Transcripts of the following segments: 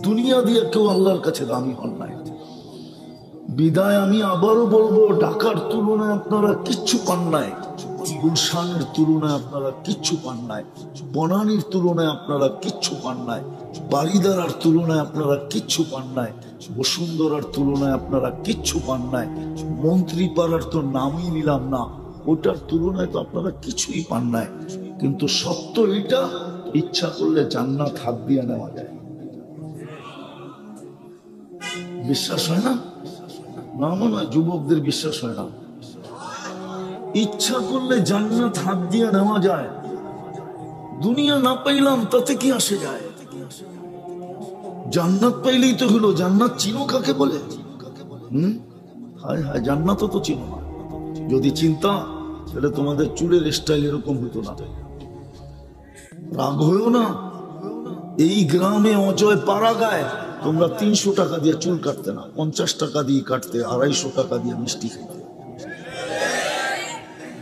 দুনিয়া দিয়ে কেউ আল্লাহর কাছে দামি হন নাই। বিদায় আমি আবারও বলবো, ঢাকার তুলনায় আপনারা কিচ্ছু পান নাই, গুলশানের তুলনায় আপনারা কিচ্ছু পান নাই, বনানীর তুলনায় আপনারা কিচ্ছু পান নাই, বারিদারার তুলনায় আপনারা কিচ্ছু পান নাই, বসুন্ধরার তুলনায় আপনারা কিচ্ছু পান নাই, মন্ত্রীপাড়ার তো নামই নিলাম না, ওটার তুলনায় তো আপনারা কিছুই পান নাই। কিন্তু সত্য এটা, ইচ্ছা করলে জান্নাত হাত দিয়ে নেওয়া যায়। বিশ্বাস হয় না? না মনে হয় যুবকদের বিশ্বাস হয় না। ইচ্ছা করলে জান্নাত হাত দিয়ে নেওয়া যায়। দুনিয়া না পাইলাম তাতে কি আসে যায়? জান্নাত পাইলেই তো হলো। জান্নাত চিনো কাকে বলে? হায় হায়, জান্নাত তো চিনো না। যদি চিন্তা তাহলে তোমাদের চুলের স্টাইল এরকম হতো না। রাগ হয়েও না। এই গ্রামে অজয় পাড়া গায় তোমরা 300 টাকা দিয়ে চুল কাটতে না, 50 টাকা দিয়ে কাটতে, 250 টাকা দিয়ে মিষ্টি খাইতে,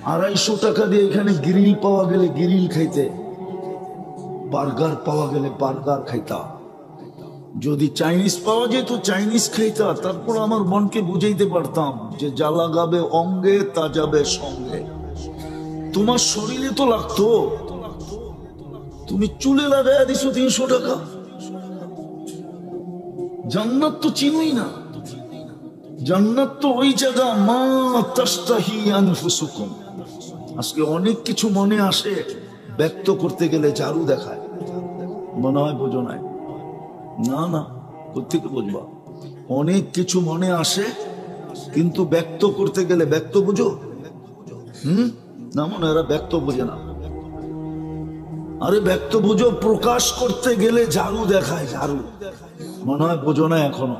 250 টাকা দিয়ে এখানে গ্রিল পাওয়া গেলে গ্রিল খাইতে, বার্গার পাওয়া গেলে বার্গার খাইতা, যদি চাইনিজ পাওয়া যেত চাইনিজ খাইতা। তারপর আমার মনকে বুঝাইতে পারতাম যে যা লাগাবে অঙ্গে তা যাবে সঙ্গে। তোমার শরীরে তো লাগতো, তুমি চুলে লাগাই দিছো 300 টাকা। জান্নাত তো চিনোই না। জান্নাত তো ওই জায়গা মা তাস্তাহি আনফুসুকুম। আজকে অনেক কিছু মনে আসে, ব্যক্ত করতে গেলে ঝাড়ু দেখায়, মনে হয় বোঝো নাই। না না, কোথেকে বুঝবা? অনেক কিছু মনে আসে কিন্তু ব্যক্ত করতে গেলে, ব্যক্ত বুঝো? না মনে এরা ব্যক্ত বোঝে না। আরে ব্যক্ত বুঝো, প্রকাশ করতে গেলে ঝাড়ু দেখায়, ঝাড়ু। মনে হয় বোঝো না এখনো।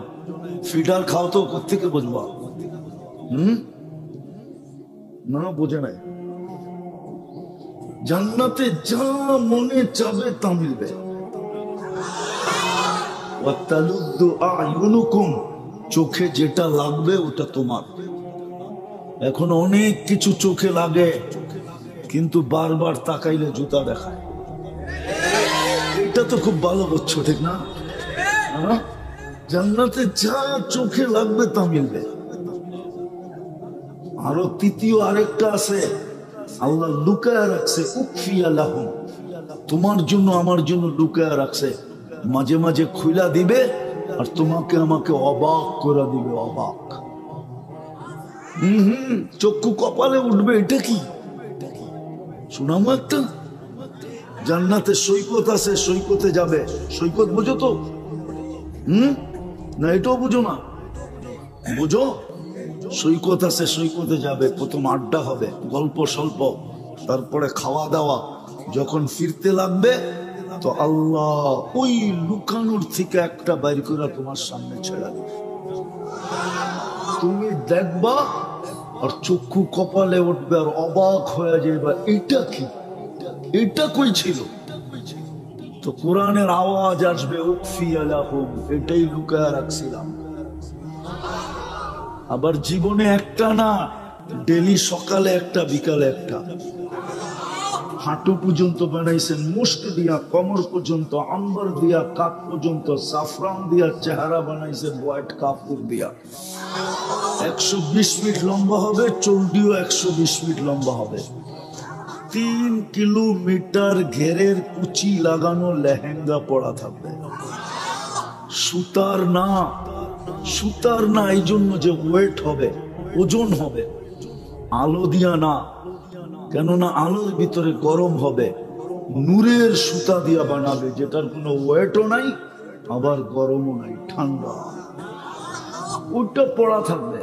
ফিডার খাও তো কোথেকে বুঝবা? না বোঝে নাই। জান্নাতে যা মনে চাবে তা মিলবে। চোখে যেটা লাগবে ওটা তোমার। এখন অনেক কিছু চোখে লাগে কিন্তু বারবার তাকাইলে জুতা দেখায়। এটা তো খুব ভালো বুঝছো, ঠিক না? জান্নাতে যা চোখে লাগবে তা মিলবে। আরো তৃতীয় আরেকটা আছে, আল্লাহ লুকায়া রাখছে, উখফিয়া লাহুম, তোমার জন্য আমার জন্য লুকায়া রাখছে। মাঝে মাঝে খুইলা দিবে আর তোমাকে আমাকে অবাক করে দিবে, অবাক। চক্ষু কপালে উঠবে। এটা কি শোনামো একটা? জান্নাতে সৈকত আছে, সৈকতে যাবে। সৈকত বুঝো তো? না এটাও বুঝো না? বুঝো? সৈকত আছে, সৈকতে যাবে। প্রথম আড্ডা হবে, গল্প স্বল্প, তারপরে খাওয়া দাওয়া। যখন ফিরতে লাগবে তো আল্লাহ ওই লুকানোর থেকে একটা বাইর করে তোমার সামনে ছেড়ে দেবে। তুমি দেখবা আর চক্ষু কপালে উঠবে আর অবাক হয়ে যাবে, এটা কি, এটা কই ছিল? তো কোরআনের আওয়াজ আসবে, উখফিয়া লাহুম, এটাই লুকায়া রাখছিলাম। আবার জীবনে একটা না, ডেলি সকালে একটা বিকালে একটা। হাঁটু পর্যন্ত বানাইছেন মুস্ক দিয়া, কমর পর্যন্ত আম্বার দিয়া, কাপ পর্যন্ত সাফরান দিয়া চেহারা বানাইছেন হোয়াইট কাপড় দিয়া। 120 ফিট লম্বা হবে, চৌডিও 120 ফিট লম্বা হবে। 3 কিলোমিটার ঘেরের কুচি লাগানো লেহেঙ্গা পরা থাকবে। সুতার না, সুতার না, এই জন্য যে ওয়েট হবে, ওজন হবে। আলো দিয়া না, কেননা আলোর ভিতরে গরম হবে। নূরের সুতা দিয়া বানাবে, যেটার কোনো ওয়েটও নাই আবার গরমও নাই, ঠান্ডা। ওটা পড়া থাকবে।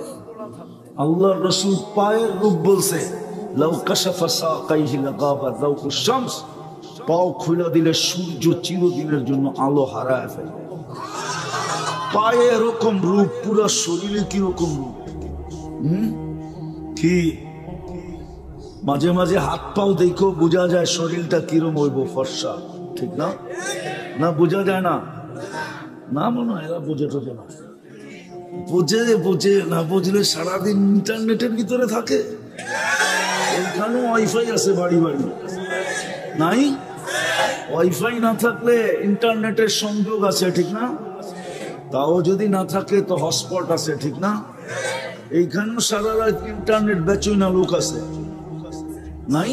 আল্লাহ রসুল পায়ের রূপ বলছে, লাউ কাশাফা সাকাইহি লাগাবা যাওকুশ শামস, পাও খুলে দিলে সূর্য চিরদিনের জন্য আলো হারায় ফেলবে। পায়ে এরকম রূপ, পুরো শরীরে কিরকম রূপ। কি মাঝে মাঝে হাত পাও দেখো বোঝা যায় শরীরটা কিরম হইব, ফর্সা, ঠিক না? না বোঝা যায় না? না মনে হয় এরা বোঝে টোঝে না। বোঝে বোঝে না, বুঝলে সারাদিন ইন্টারনেটের ভিতরে থাকে। এখানে ওয়াইফাই আছে বাড়ি বাড়ি, নাই? ওয়াইফাই না থাকলে ইন্টারনেটের সংযোগ আছে, ঠিক না? তাও যদি না থাকে তো হটস্পট আছে, ঠিক না? এইখানে সারা রাত ইন্টারনেট বেচই না লোক আছে, নাই?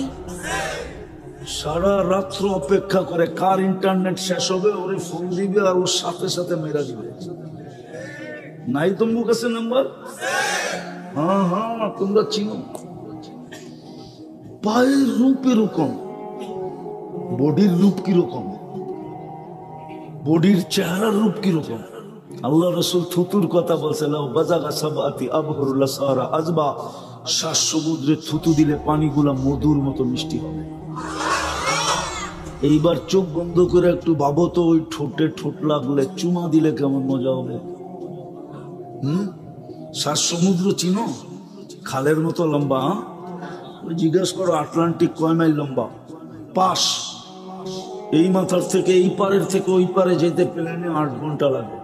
সারা রাত্র অপেক্ষা করে কার ইন্টারনেট শেষ হবে, ওরে ফোন দিবে আর ওর সাথে সাথে মেরা দিবে। নাই তোমার কাছে নাম্বার? হ্যাঁ হ্যাঁ, তোমরা চিনো। পায়ের রূপ এরকম, বডির রূপ কিরকম, বডির চেহারার রূপ কিরকম। আল্লাহ রসুল থুতুর কথা বলছে, শ্বাস সমুদ্রে থুতু দিলে পানিগুলা মধুর মতো মিষ্টি হবে। এইবার চোখ বন্ধ করে একটু ভাবো তো, ওই ঠোঁটে ঠোঁট লাগলে চুমা দিলে কেমন মজা হবে। শ্বাস সমুদ্র চিনো? খালের মতো লম্বা। ওই জিজ্ঞেস করো আটলান্টিক কয় মাইল লম্বা? 5। এই মাথার থেকে এই পারের থেকে ওই পারে যেতে প্লেনে 8 ঘন্টা লাগে।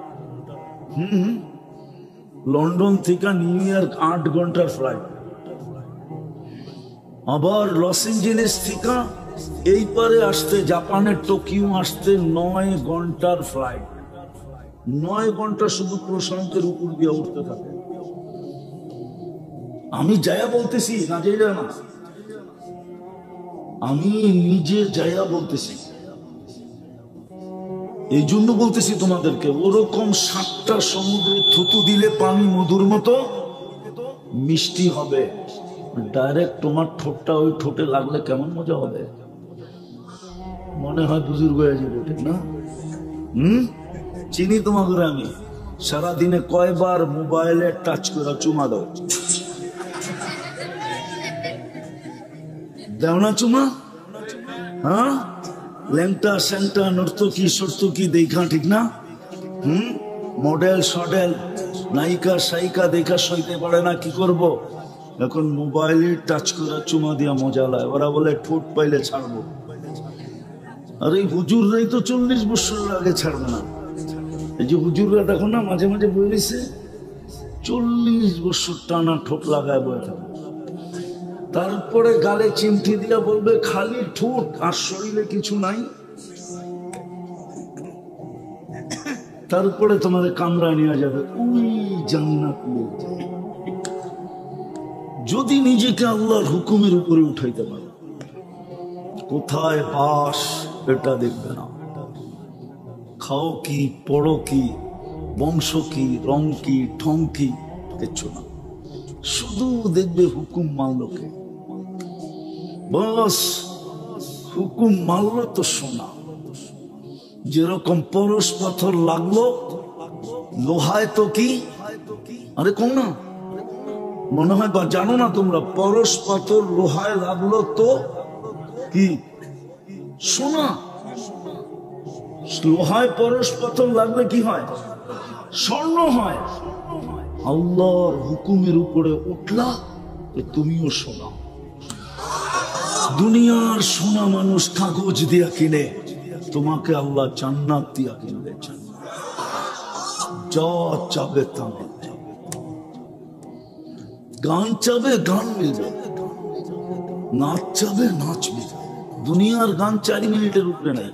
লন্ডন থেকে নিউ ইয়র্ক 8 ঘন্টার ফ্লাইট। আবার লস এঞ্জেলেস থেকে এই পারে আসতে, জাপানের টোকিও আসতে 9 ঘন্টার ফ্লাইট। 9 ঘন্টা শুধু প্রশান্তের উপর দিয়ে উঠতে থাকে। আমি যায়া বলতেছি না, যাইরা না, আমি নিজে যায়া বলতেছি। এই জন্য বলতেছি তোমাদেরকে, ওরকম 7টা সমুদ্রে থুতু দিলে পানি মধুর মতো মিষ্টি হবে। ডাইরেক্ট তোমার ঠোঁটটা ওই ঠোঁটে লাগলে কেমন মজা হবে, মনে হয় বুজুর্গ হয়ে যাবে, ঠিক না? চিনি তোমাকে আমি। সারাদিনে কয়বার মোবাইলে টাচ করে চুমা দাও? দাও না চুমা? হ্যাঁ, ল্যাংটা স্যাংটা নর্তকী সর্তকী দেখা, ঠিক না? মডেল সডেল নায়িকা সাইকা দেখা সইতে পারে না, কি করব? এখন মোবাইলে টাচ করে চুমা দিয়া মজা লাগে। ওরা বলে ঠোঁট পাইলে ছাড়বো। আর এই হুজুররাই তো 40 বছর আগে ছাড়বে না। এই যে হুজুররা দেখো না, মাঝে মাঝে বলেছে 40 বছর টানা ঠোঁট লাগায় বয়ে থাকবে। তারপরে গালে চিমটি দিয়া বলবে খালি ঠোঁট, আর শরীরে কিছু নাই। তারপরে তোমার কামরায় নিয়ে যাবে, ওই জান্নাত নিয়ে যাবে। যদি নিজেকে আল্লাহর হুকুমের উপরে উঠাইতে পারো, কোথায় বাস এটা দেখবে না। খাও কি, পড়ো কি, বংশ কি, রং কি, ঠং কি, কিচ্ছু না। শুধু দেখবে হুকুম মানলো কে, বস হুকুম মানলো তো শোনা। যেরকম পরশ পাথর লাগলো লোহায় তো কি, আরে কম না, মনে হয় বা জানো না তোমরা, পরশ পাথর লোহায় লাগলো তো কি সোনা। লোহায় পরশ পাথর লাগলে কি হয়? স্বর্ণ হয়। আল্লাহর হুকুমের উপরে উঠলা তুমিও সোনা। দুনিয়ার সোনা মানুষ কাগজ দিয়া কিনে, তোমাকে আল্লাহ জান্নাত দিয়া কিনবে। যা চাবে তা মিলবে, গান চাবে গান মিলবে, নাচ চাবে নাচ মিলবে। দুনিয়ার গান 4 মিনিটের উপরে নাই।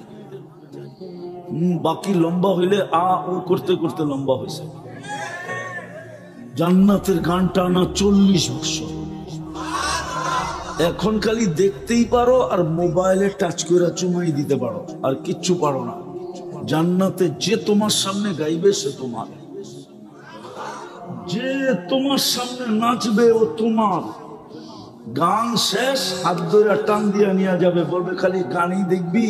বাকি লম্বা হইলে আ ও করতে করতে লম্বা হয়েছে। জান্নাতের গানটা না 40 বছর। এখন খালি দেখতেই পারো আর মোবাইলে টাচ করে চুমাই দিতে পারো, আর কিচ্ছু পারো না। জান্নাতে যে তোমার সামনে গাইবে সে তোমার, যে তোমার সামনে নাচবে ও তোমার। গান শেষ, হাত ধরে টান দিয়ে নিয়ে যাবে, বলবে খালি গানই দেখবি,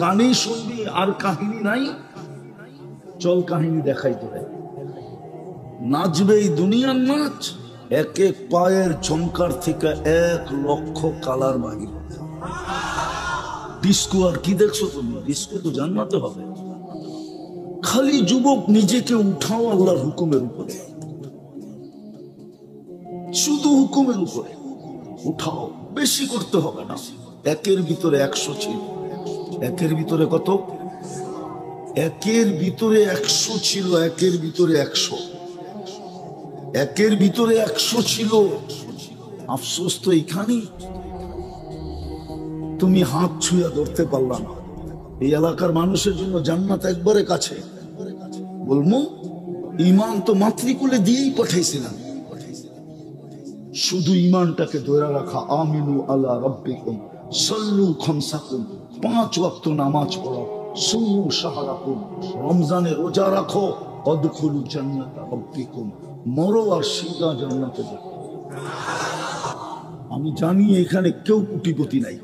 গানই শুনবি, আর কাহিনী নাই। চল কাহিনী দেখাই তোরে। নাচবে এই দুনিয়ার নাচ, এক এক পায়ের ঝংকার থেকে 1 লক্ষ কালার বাহির। ডিস্কো আর কি দেখছো তুমি? ডিস্কো তো জান্নাতে হবে। খালি যুবক নিজেকে উঠাও আল্লাহর হুকুমের উপরে, শুধু হুকুমের উপরে উঠাও, বেশি করতে হবে না। 1-এর ভিতরে 100 ছিল। 1-এর ভিতরে কত? 1-এর ভিতরে 100 ছিল। 1-এর ভিতরে 100, 1-এর ভিতরে 100 ছিল। আফসোস তো এইখানেই, তুমি হাত ছুঁয়া ধরতে পারলা না। এই এলাকার মানুষের জন্য জান্নাত একবারে কাছে। বলবো ইমান তো মাতৃকুলে দিয়েই পাঠাইছিলাম, শুধু ইমানটাকে ধরে রাখা। আমিনু আলা রাব্বিকুম সাল্লু খামসাকুম, 5 ওয়াক্ত নামাজ পড়ো, সুমু শাহরাকুম, রমজানে রোজা রাখো, অদখুলু জান্নাতা রাব্বিকুম, মরো আর সিধা জান্নাতে যাও। আমি জানি এখানে কেউ কোটিপতি নাই,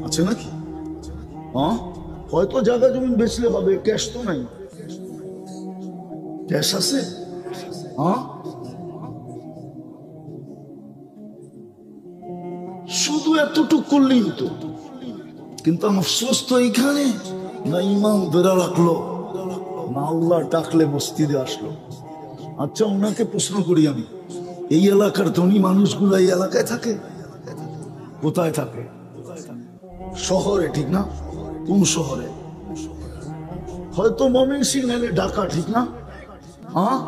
আছে নাকি? হ্যাঁ, হয়তো জায়গা জমি বেচলে হবে, ক্যাশ তো নাই। ক্যাশ আছে? হ্যাঁ, শুধু এতটুক করলেই হতো। কিন্তু আমার আফসোস তো এইখানে, না ইমাম ধরে রাখলো, না আল্লাহ ডাকলে মসজিদে আসলো। আচ্ছা, ওনাকে প্রশ্ন করি আমি, এই এলাকার ধনী মানুষগুলো এই এলাকায় থাকে? কোথায় থাকে? শহরে, ঠিক না? কোন শহরে? হয়তো ময়মনসিংহ নাহলে ঢাকা, ঠিক না? হ্যাঁ,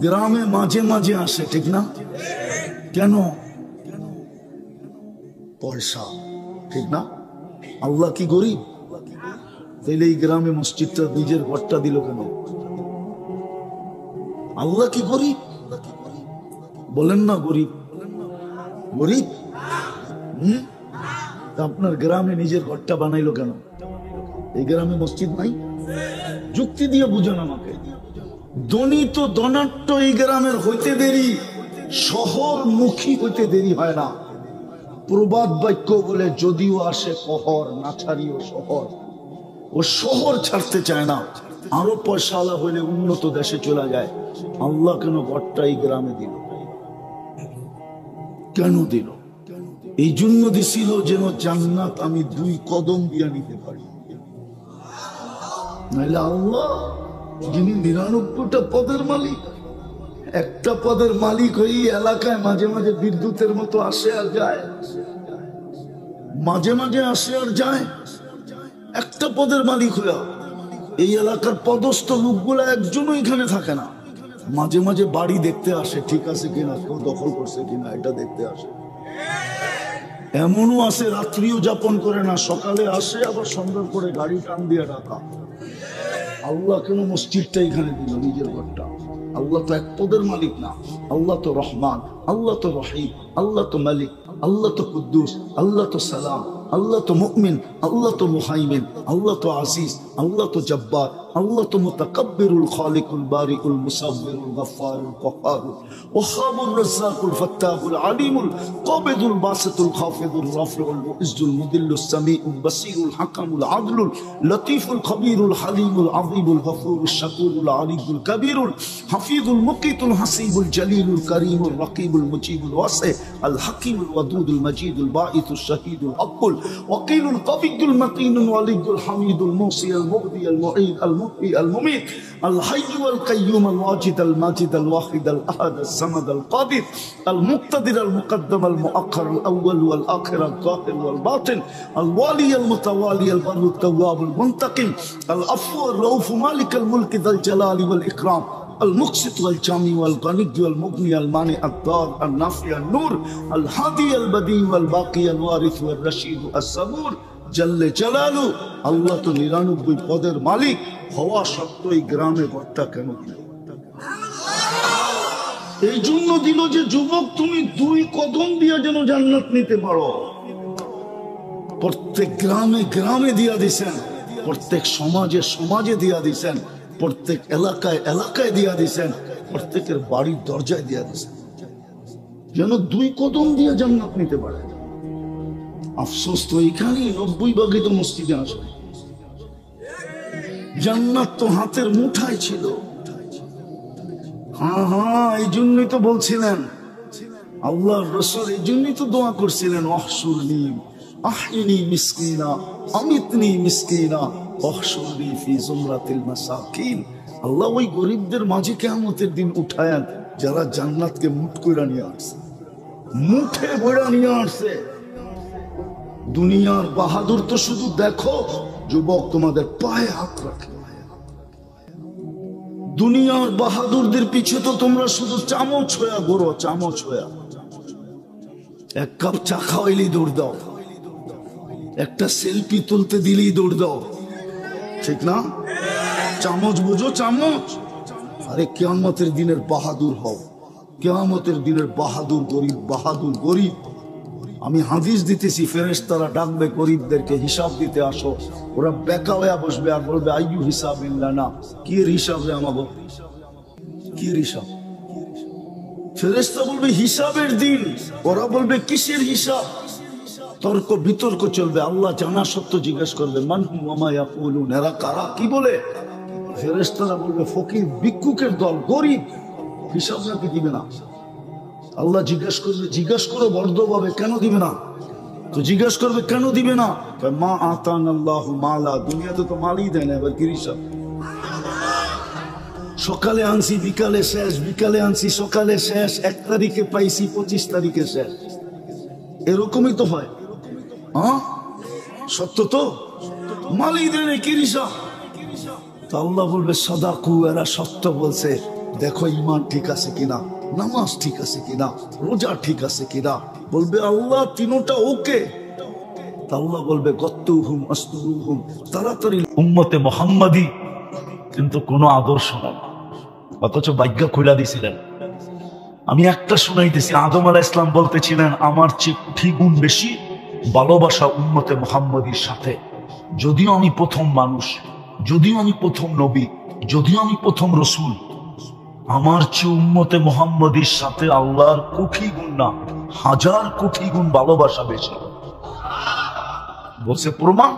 গ্রামে মাঝে মাঝে আসে, ঠিক না? কেন? পয়সা, ঠিক না? আল্লাহ কি গরিব? তাইলে এই গ্রামে মসজিদটা, নিজের ঘরটা দিল কেন? আল্লাহ কি গরিব? বলেন না গরিব? গরিব? আপনার গ্রামে নিজের ঘরটা বানাইলো কেন? এই গ্রামে মসজিদ নাই? যুক্তি দিয়ে বুঝেন আমাকে। ধনী তো ধনাঢ্য এই গ্রামের হইতে দেরি, শহরমুখী হইতে দেরি হয় না। প্রবাদ বাক্য বলে, যদিও আসে কহর, না ছাড়িও শহর। ও শহর ছাড়তে চায় না, আরো পয়সাওয়ালা হইলে উন্নত দেশে চলে যায়। আল্লাহ কেন ঘরটা এই গ্রামে দিল? কেন দিল? এই জন্য দিছিল যেন জান্নাত আমি 2 কদম দিয়ে নিতে পারি। নাইলে আল্লাহ, যিনি 99টা পদের মালিক, একটা পদের মালিক হয়ে এলাকায় মাঝে মাঝে বিদ্যুতের মতো আসে আর যায়, মাঝে মাঝে আসে আর যায়। একটা পদের মালিক হয়ে এই এলাকার পদস্থ লোকগুলা একজনও এখানে থাকে না। মাঝে মাঝে বাড়ি দেখতে আসে, ঠিক আছে কিনা, কেউ দখল করছে কিনা, এটা দেখতে আসে। এমনও আছে রাত্রিও যাপন করে না, সকালে আসে, আবার সন্ধ্যার পরে গাড়ি টান দিয়ে রাখা। আল্লাহ কেন মসজিদটা এখানে দিল, নিজের ঘরটা? আল্লাহ তো এক পদের মালিক না। আল্লাহ তো রহমান, আল্লাহ তো রহিম, আল্লাহ তো মালিক, আল্লাহ তো কুদ্দুস, আল্লাহ তো সালাম, আল্লাহ তো মুমিন, আল্লাহ তো মুহাইমিন, আল্লাহ তো আজিজ, আল্লাহ তো জব্বার, আল্লাহ তো মুতাকাব্বিরুল খালিকুল বারিকুল মুসাব্বিরুল গফফারুল কহ্হারুল ওয়াহাবুর রাজ্জাকুল ফাত্তাহুল আলিমুল কাবিদুল বাসিতুল খাফিদুল রাফিউল মুইজ্জুল মুদিল্লুস সামিউল বাসীরুল হাকামুল আদলুল লতীফুল খবীরুল হালিমুল আযীমুল গফুরুশ শাকুরুল আলিয়ুল কবীরুল হাফিজুল মুকিতুল হাসিবুল জলিলুল করিমুল রকিবুল মুজিবুল ওয়াসি আল হাকিমুল ওয়াদুদুল মজিদুল বাঈসুশ শাহীদুল আব্বুল ওয়াকিলুল কবিয়ুল মতিনুল ওয়ালিয়ুল হামিদুল মুসি আল মুবদি আল মুঈদ আল মুহয়ি আল মুমীত আল হাইয়্যু আল কাইয়্যুম আল ওয়াজিদ আল মাজিদ আল ওয়াহিদ আল আহাদ আল সামাদ আল কাদির আল মুক্তাদির আল মুকদ্দম আল মুআখ্খার আল আউয়াল ওয়াল আখির আল যাহির ওয়াল বাতিন আল ওয়ালি আল মুতাওয়ালি আল বাররু আত তাওয়াব আল মুনতাকিম আল আফু আর রাউফ মালিক আল মুলক যাল জালালি ওয়াল ইকরাম المقسط والجامع والغني والمغني المانع الضار النافع النور الهادي البديع والباقي الوارث والرشيد الصبور জল্লে জালালু। আল্লাহ তো 99 পদের মালিক হওয়া সত্ত্বেও এই গ্রামে ঘরটা কেন দিল? এই জন্য দিল যে যুবক, তুমি 2 কদম দিয়ে যেন জান্নাত নিতে পারো। প্রত্যেক গ্রামে গ্রামে দিয়া দিছেন, প্রত্যেক সমাজে সমাজে দিয়া দিছেন, প্রত্যেক এলাকায় এলাকায় দিয়া দিছেন, প্রত্যেকের বাড়ির দরজায় দিয়া দিছেন, যেন 2 কদম দিয়ে জান্নাত নিতে পারে। আফসোস তো এখানেই 90 তো মসজিদে আসে। জান্নাত তো হাতের মুঠায় ছিল। হ্যাঁ হ্যাঁ, এই জন্যই তো বলছিলেন আল্লাহর রাসূল, এই জন্যই তো দোয়া করছিলেন, আহশুরনি আহিনি মিসকিনা আমিতনি মিসকিনা আহশুরনি ফি জুমরাতিল মাসাকিন। আল্লাহ ওই গরিবদের মাঝে কিয়ামতের দিন উঠায়েন যারা জান্নাতকে মুঠ কইরা নিয়ে আসছে, মুঠে ভরা নিয়ে আসছে। দুনিয়ার বাহাদুর তো শুধু দেখো, যুবক তোমাদের পায়ে হাত রাখে। দুনিয়ার বাহাদুরদের পিছে তো তোমরা শুধু চামচ হয়ে ঘোরো, চামচ হয়ে। 1 কাপ চা খাওয়াইলেই দৌড় দাও, একটা সেলফি তুলতে দিলেই দৌড় দাও, ঠিক না? চামচ বুঝো, চামচ। আরে কিয়ামতের দিনের বাহাদুর হও, কিয়ামতের দিনের বাহাদুর গরিব, বাহাদুর গরিব। আমি হাদিস দিতেছি, ফেরেশতারা ডাকবে গরিবদেরকে, হিসাব দিতে আসো। ওরা বেকা হয়ে বসবে আর বলবে আইয়ু হিসাব না, কি হিসাব রে আমাগো, কি হিসাব? ফেরেশতা বলবে হিসাবের দিন, ওরা বলবে কিসের হিসাব? তর্ক বিতর্ক চলবে। আল্লাহ জানা সত্য জিজ্ঞেস করবে মান হুম ওয়া মা ইয়াকুলুন, এরা কারা, কি বলে? ফেরেশতারা বলবে ফকির ভিক্ষুকের দল, গরিব, হিসাব নাকি দিবে না? আল্লাহ জিজ্ঞেস করবে, জিজ্ঞেস করো বর্ধভাবে, কেন দিবে না? তো জিজ্ঞেস করবে কেন দিবে না? মা আতান আল্লাহু মালা, দুনিয়াতে তো মালই দেয় না, এবার কি হিসাব? সকালে আনছি বিকালে শেষ, বিকালে আনছি সকালে শেষ, 1 তারিখে পাইছি 25 তারিখে শেষ। এরকমই তো হয়, হ্যাঁ সত্য তো, মালই দেয় না, কি হিসাব? তো আল্লাহ বলবে সাদাকু, এরা সত্য বলছে, দেখো ঈমান ঠিক আছে কিনা, নামাজ ঠিক আছে কিনা, রোজা ঠিক আছে কিনা। বলবে আল্লাহ তিনটা ওকে। আল্লাহ বলবে গত্তুহুম আস্তুরুহুম, তাড়াতাড়ি। উম্মতে মুহাম্মাদি কিন্তু কোনো আদর্শ নাই, অথচ ভাগ্য খুলে দিছিলেন। আমি একটা শুনাইতেছি, আদম আলাইহিস সালাম বলতেছিলেন আমার চেয়ে কোটি গুণ বেশি ভালোবাসা উম্মতে মুহাম্মাদির সাথে। যদিও আমি প্রথম মানুষ, যদিও আমি প্রথম নবী, যদিও আমি প্রথম রসুল, আমার চেয়ে উম্মতে মুহাম্মাদির সাথে আল্লাহর কোটি গুণ না, 1000 কোটি গুণ ভালোবাসা বেশি। বলছে প্রমাণ?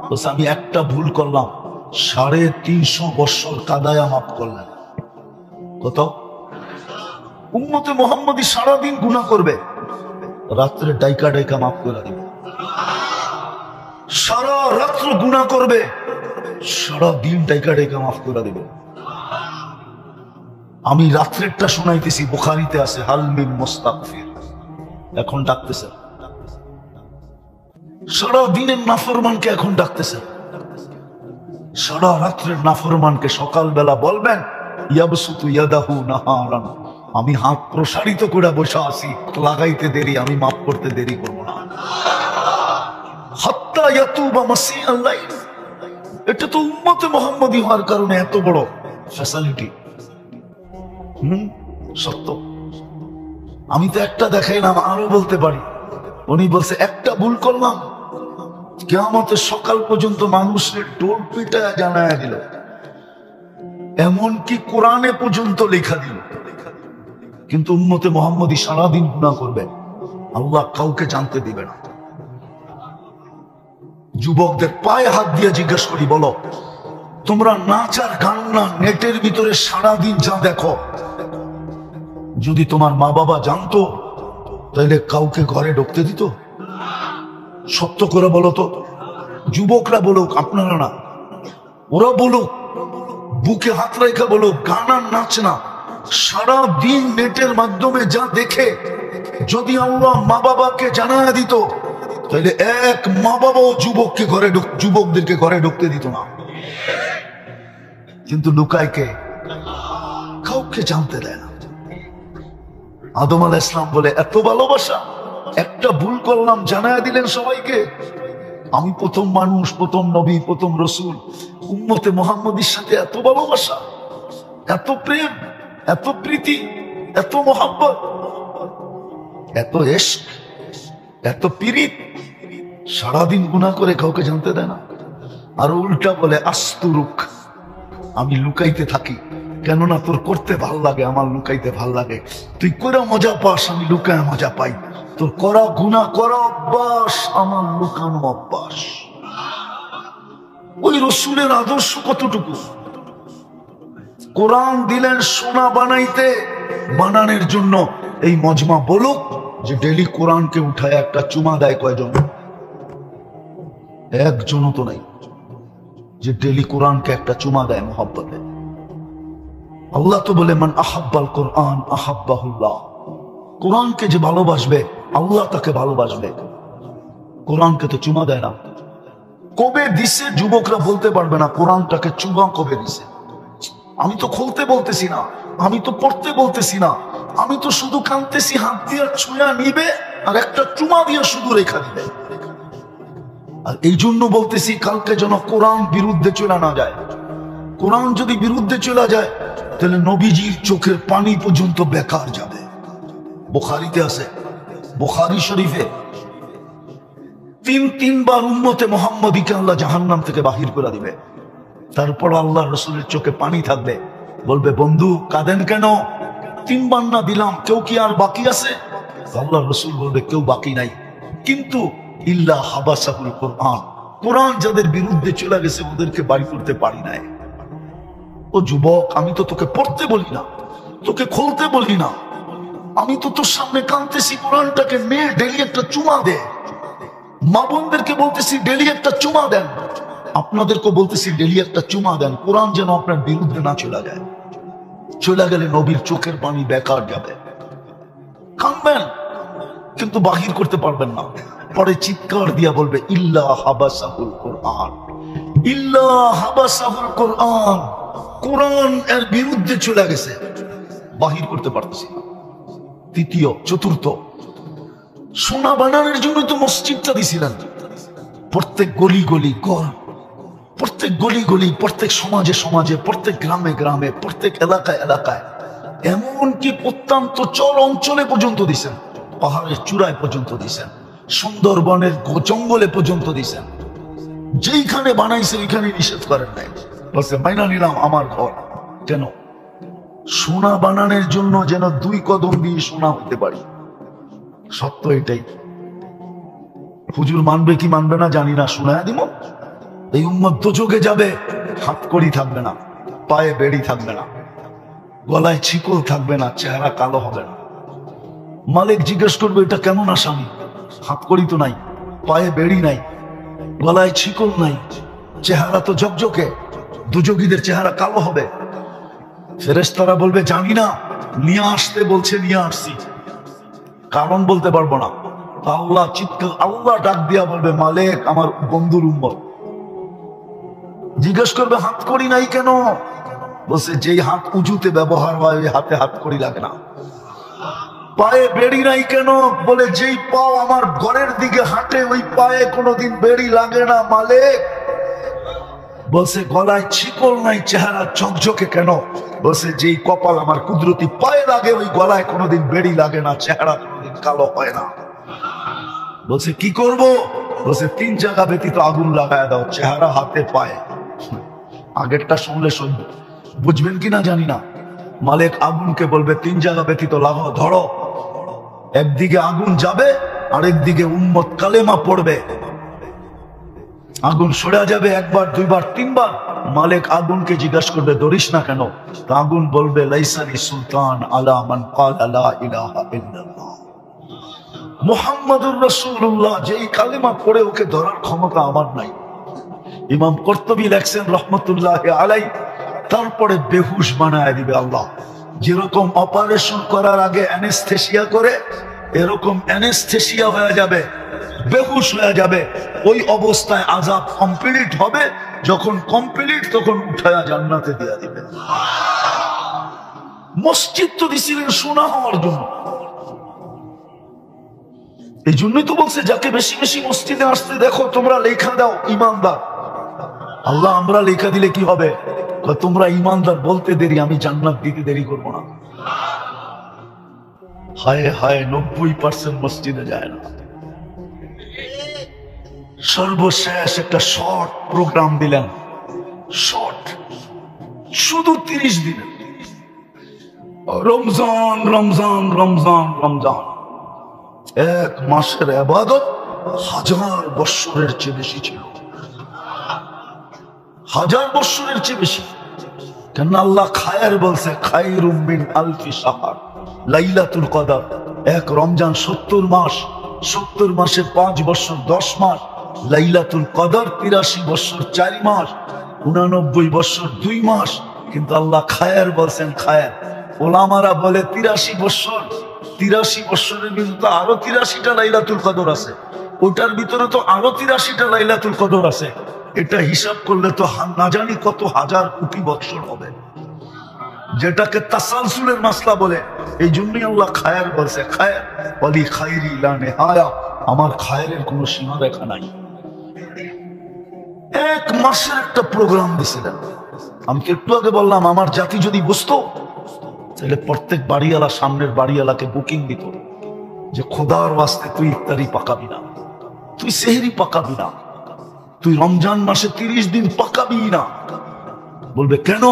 বলছে আমি একটা ভুল করলাম, 350 বছর কাদায়া মাফ করলেন। কত? উম্মতে মুহাম্মাদি সারাদিন গুনাহ করবে, রাত্রে ডাইকা ডাইকা মাফ করে দিবে। সারা রাত্র গুনাহ করবে, সারা দিন ডাইকা ডাইকা মাফ করে দিবে। আমি রাত্রেরটা শোনাইতেছি, বুখারীতে আছে হাল মিন মুস্তাগফির, এখন ডাকতেছে। সারা দিনের নাফরমানকে এখন ডাকতেছে, সারা রাত্রের নাফরমানকে সকালবেলা বলবেন ইয়াবসুতু ইয়াদাহু নাহারান, আমি হাত প্রসারিত করে বসে আছি, লাগাইতে দেরি, আমি মাফ করতে দেরি করব না। হাত্তা ইয়াতুবা মাসিআল লাইল, এটা তো উম্মতে মুহাম্মাদি হওয়ার কারণে এত বড় ফ্যাসিলিটি। সত্য। আমি তো একটা দেখাইলাম, আরো বলতে পারি। উনি বলছে একটা ভুল করলাম, কিয়ামতের সকাল পর্যন্ত মানুষের টোল পিটায় জানায় দিল, এমনকি কোরআনে পর্যন্ত লেখা দিল। কিন্তু উম্মতে মুহাম্মাদি সারাদিন গুনাহ করবে, আল্লাহ কাউকে জানতে দিবে না। যুবকদের পায়ে হাত দিয়ে জিজ্ঞেস করি, বলো তোমরা নাচ আর গান না নেটের ভিতরে সারাদিন যা দেখো, যদি তোমার মা বাবা জানতো তাহলে কাউকে ঘরে ঢুকতে দিত? সত্য করে বলো তো। যুবকরা বলুক, আপনারা না, ওরা বলুক, বুকে হাত রেখা বলুক, গান আর নাচ না, সারা দিন নেটের মাধ্যমে যা দেখে যদি আল্লাহ মা বাবাকে জানায় দিত তাহলে এক মা বাবাও যুবকদেরকে ঘরে ঢুকতে দিত না। কিন্তু লুকায় কে? কাউকে জানতে দেয় না। আদম আলাইহিস সালাম বলে এত ভালোবাসা, একটা ভুল করলাম জানায় দিলেন সবাইকে। আমি প্রথম মানুষ, প্রথম নবী, প্রথম রসুল, উম্মতে মুহাম্মাদির সাথে এত ভালোবাসা, এত প্রেম, এত প্রীতি, এত মোহাব্বত, এত ইশক, এত পীড়িত, সারাদিন গুনাহ করে কাউকে জানতে দেয় না। আর উল্টা বলে আস্তুরুক, আমি লুকাইতে থাকি, কেননা তোর করতে ভাল লাগে, আমার লুকাইতে ভাল লাগে। তুই করা মজা পাস, আমি লুকায় মজা পাই। তোর করা গুনাহ করা অভ্যাস, আমার লুকানো অভ্যাস। ওই রসুলের আদর্শ কতটুকু? কোরআন দিলেন সোনা বানাইতে, বানানোর জন্য। এই মজমা বলুক যে ডেলি কোরআনকে উঠায় একটা চুমা দেয় কয়জন? একজনও তো নাই যে ডেলি কোরআনকে একটা চুমা দেয় মহব্বতে। আল্লাহ তো বলে মান আহাব্বাল কোরআন আহাব্বাহুল্লাহ, কোরআনকে যে ভালোবাসবে আল্লাহ তাকে ভালোবাসবে। কোরআনকে তো চুমা দেয় না। কবে দিছে যুবকরা বলতে পারবে না কোরআনটাকে চুমা কবে দিছে। আমি তো খুলতে বলতেছি না, আমি তো পড়তে বলতেছি না, আমি তো শুধু কাঁদতেছি, হাত দিয়ে ছুঁয়া নিবে আর একটা চুমা দিয়ে শুধু রেখা দিবে। আর এই জন্য বলতেছি কালকে যেন কোরআন বিরুদ্ধে চলে না যায়। কোরআন যদি বিরুদ্ধে চলে যায় তাহলে নবীজির চোখের পানি পর্যন্ত বেকার যাবে। বুখারীতে আছে, বুখারী শরীফে তিনবার উম্মতে মুহাম্মদীকে আল্লাহ জাহান্নাম থেকে বাহির করে দিবে। তারপর আল্লাহ রসুলের চোখে পানি থাকবে, বলবে বন্ধু কাঁদেন কেন? 3 বার না দিলাম, কেউ কি আর বাকি আছে? আল্লাহ রসুল বলবে কেউ বাকি নাই, কিন্তু ইল্লা হাবাসাহুল কোরআন, কোরআন যাদের বিরুদ্ধে চলে গেছে ওদেরকে বাড়ি করতে পারি নাই। ও যুবক, আমি তো তোকে পড়তে বলি না, তোকে খুলতে বলি না, আমি তো তোর সামনে কাঁদতেছি, কোরআনটাকে নে, ডেলি একটা চুমা দে। মা বোনদেরকে বলতেছি ডেলি একটা চুমা দেন, আপনাদেরকে বলতেছি ডেলি একটা চুমা দেন, কোরআন যেন আপনার বিরুদ্ধে না চলে যায়। চলে গেলে নবীর চোখের পানি বেকার যাবে। কাঁদবেন কিন্তু বাহির করতে পারবেন না। পরে চিৎকার দিয়া বলবে ইল্লা হাবাসাহুল কোরআন, ইল্লা হাবাসাহুল কোরআন, কোরআন এর বিরুদ্ধে চলে গেছে, বাহির করতে পারতেছি না। তৃতীয়, চতুর্থ, সোনা বানানোর জন্য তো মসজিদটা দিছিলেন। প্রত্যেক গলি গলি ঘর, প্রত্যেক গলি গলি, প্রত্যেক সমাজে সমাজে, প্রত্যেক গ্রামে গ্রামে, প্রত্যেক এলাকায় এলাকায়, এমনকি প্রত্যন্ত চর অঞ্চলে পর্যন্ত দিছেন, পাহাড়ের চূড়ায় পর্যন্ত দিছেন, সুন্দরবনের জঙ্গলে পর্যন্ত দিছেন। যেইখানে বানাইছে ওইখানে নিষেধ করেন নাই, বলছে মাইনা নিলাম আমার ঘর। কেন? সোনা বানানোর জন্য যেন 2 কদম দিয়ে সোনা হতে পারি। সত্য এটাই। হুজুর মানবে কি মানবে না জানি না, শোনায় দিব। এই উম্মত দোজখে যাবে, হাত কড়ি থাকবে না, পায়ে বেড়ি থাকবে না, গলায় ছিকল থাকবে না, চেহারা কালো হবে না। মালিক জিজ্ঞেস করবে এটা কেমন আসামি? হাত কড়ি তো নাই, পায়ে বেড়ি নাই, গলায় ছিকল নাই, চেহারা তো ঝকঝকে, দুযোগীদের চেহারা কালো হবে। ফেরেশতারা বলবে জানি না, নিয়ে আসতে বলছে নিয়ে আসছি, কারণ বলতে পারবো না। আল্লাহ চিৎকার, আল্লাহ ডাক দিয়া বলবে মালিক আমার বন্ধুর উম্মত। জিজ্ঞেস করবে হাত কড়ি নাই কেন? বলছে যেই হাত উঁচুতে ব্যবহার হয় ওই হাতে হাত কড়ি লাগে না। পায়ে বেড়ি নাই কেন? বলে যেই পাও আমার ঘরের দিকে হাঁটে ওই পায়ে কোনোদিন বেড়ি লাগে না মালিক। বলছে গলায় ছিকল নাই, চেহারা ঝকঝকে কেন? বলছে যেই কপাল আমার কুদরতি পায়ে লাগে ওই গলায় কোনোদিন বেড়ি লাগে না, চেহারা কোনোদিন কালো হয় না। বলছে কি করব? বলছে 3 জায়গা ব্যতীত আগুন লাগায় দাও, চেহারা, হাতে, পায়ে। আগেরটা শুনলে বুঝবেন কিনা জানি না। মালিক আগুনকে বলবে 3 জায়গা ব্যতীত লাগাও, ধরো। একদিকে আগুন যাবে, আরেকদিকে উম্মত কালেমা পড়বে। আগুন সরে যাবে 1 বার 2 বার 3 বার। মালিক আগুনকে জিজ্ঞাসা করবে ধরিস না কেন? তো আগুন বলবে লাইসানি সুলতান আলা মান ক্বালা লা ইলাহা ইল্লাল্লাহ মুহাম্মাদুর রাসূলুল্লাহ, যেই কালেমা পড়ে ওকে ধরার ক্ষমতা আমার নাই। ইমাম কুরতুবী লেখছেন রহমতুল্লাহ আলাই, তারপরে বেহুশ বানায় দিবে আল্লাহ। যেরকম অপারেশন করার আগে অ্যানেস্থেসিয়া করে, এরকম অ্যানেস্থেসিয়া হয়ে যাবে, বেহুশ হয়ে যাবে। ওই অবস্থায় আযাব কমপ্লিট হবে, যখন কমপ্লিট তখন উঠায়া জান্নাতে দিয়ে দিবে। মসজিদ তো দিছিলেন সোনা হওয়ার জন্য। এই জন্যই তো বলছে যাকে বেশি বেশি মসজিদে আসতে দেখো তোমরা লেখা দাও ইমানদার। আল্লাহ আমরা লেখা দিলে কি হবে? তোমরা ইমানদার বলতে দেরি, আমি জান্নাত দিতে দেরি করবো না। হায় হায় 90% মসজিদে যায় না। সর্বশেষ একটা শর্ট প্রোগ্রাম দিলেন, শর্ট, শুধু 30 দিনে। রমজান রমজান রমজান রমজান, 1 মাসের ইবাদত 1000 বৎসরের চেয়ে বেশি ছিল। 1000 বৎসরের চেয়ে বেশি। কেন আল্লাহ খায়ের বলছে, খায়রুম মিন আলফি শাহর, লাইলাতুল কদর। 1 রমজান 70 মাস, 70 মাসে 5 বছর 10 মাস, লাইলাতুল কদর 83 বছর 4 মাস, 89 বছর 2 মাস। কিন্তু আল্লাহ খায়ের বলছেন খায়ের। ওলামারা বলে 83 বছর, 83 বছরের ভিতরে আরো 83টা লাইলাতুল কদর আছে, ওটার ভিতরে তো আরো 83টা লাইলাতুল কদর আছে। এটা হিসাব করলে তো না জানি কত হাজার কোটি বছর হবে, যেটাকে তাসালসুলের মাসলা বলে। এই জন্যই আল্লাহ খায়ের বলছে, খায়ের ওয়ালি খায়রি লা নিহায়া, আমার খায়েরের কোনো সীমা রেখা নাই। 1 মাসের একটা প্রোগ্রাম দিছিলেন, আমি একটু আগে বললাম আমার জাতি যদি বুঝতো তাহলে প্রত্যেক বাড়িওয়ালা সামনের বাড়িওয়ালাকে বুকিং দিত যে খোদার ওয়াস্তে তুই ইফতারি পাকাবি না, তুই সেহরি পাকাবি না, তুই রমজান মাসে 30 দিন পাকাবি না। বলবে কেন?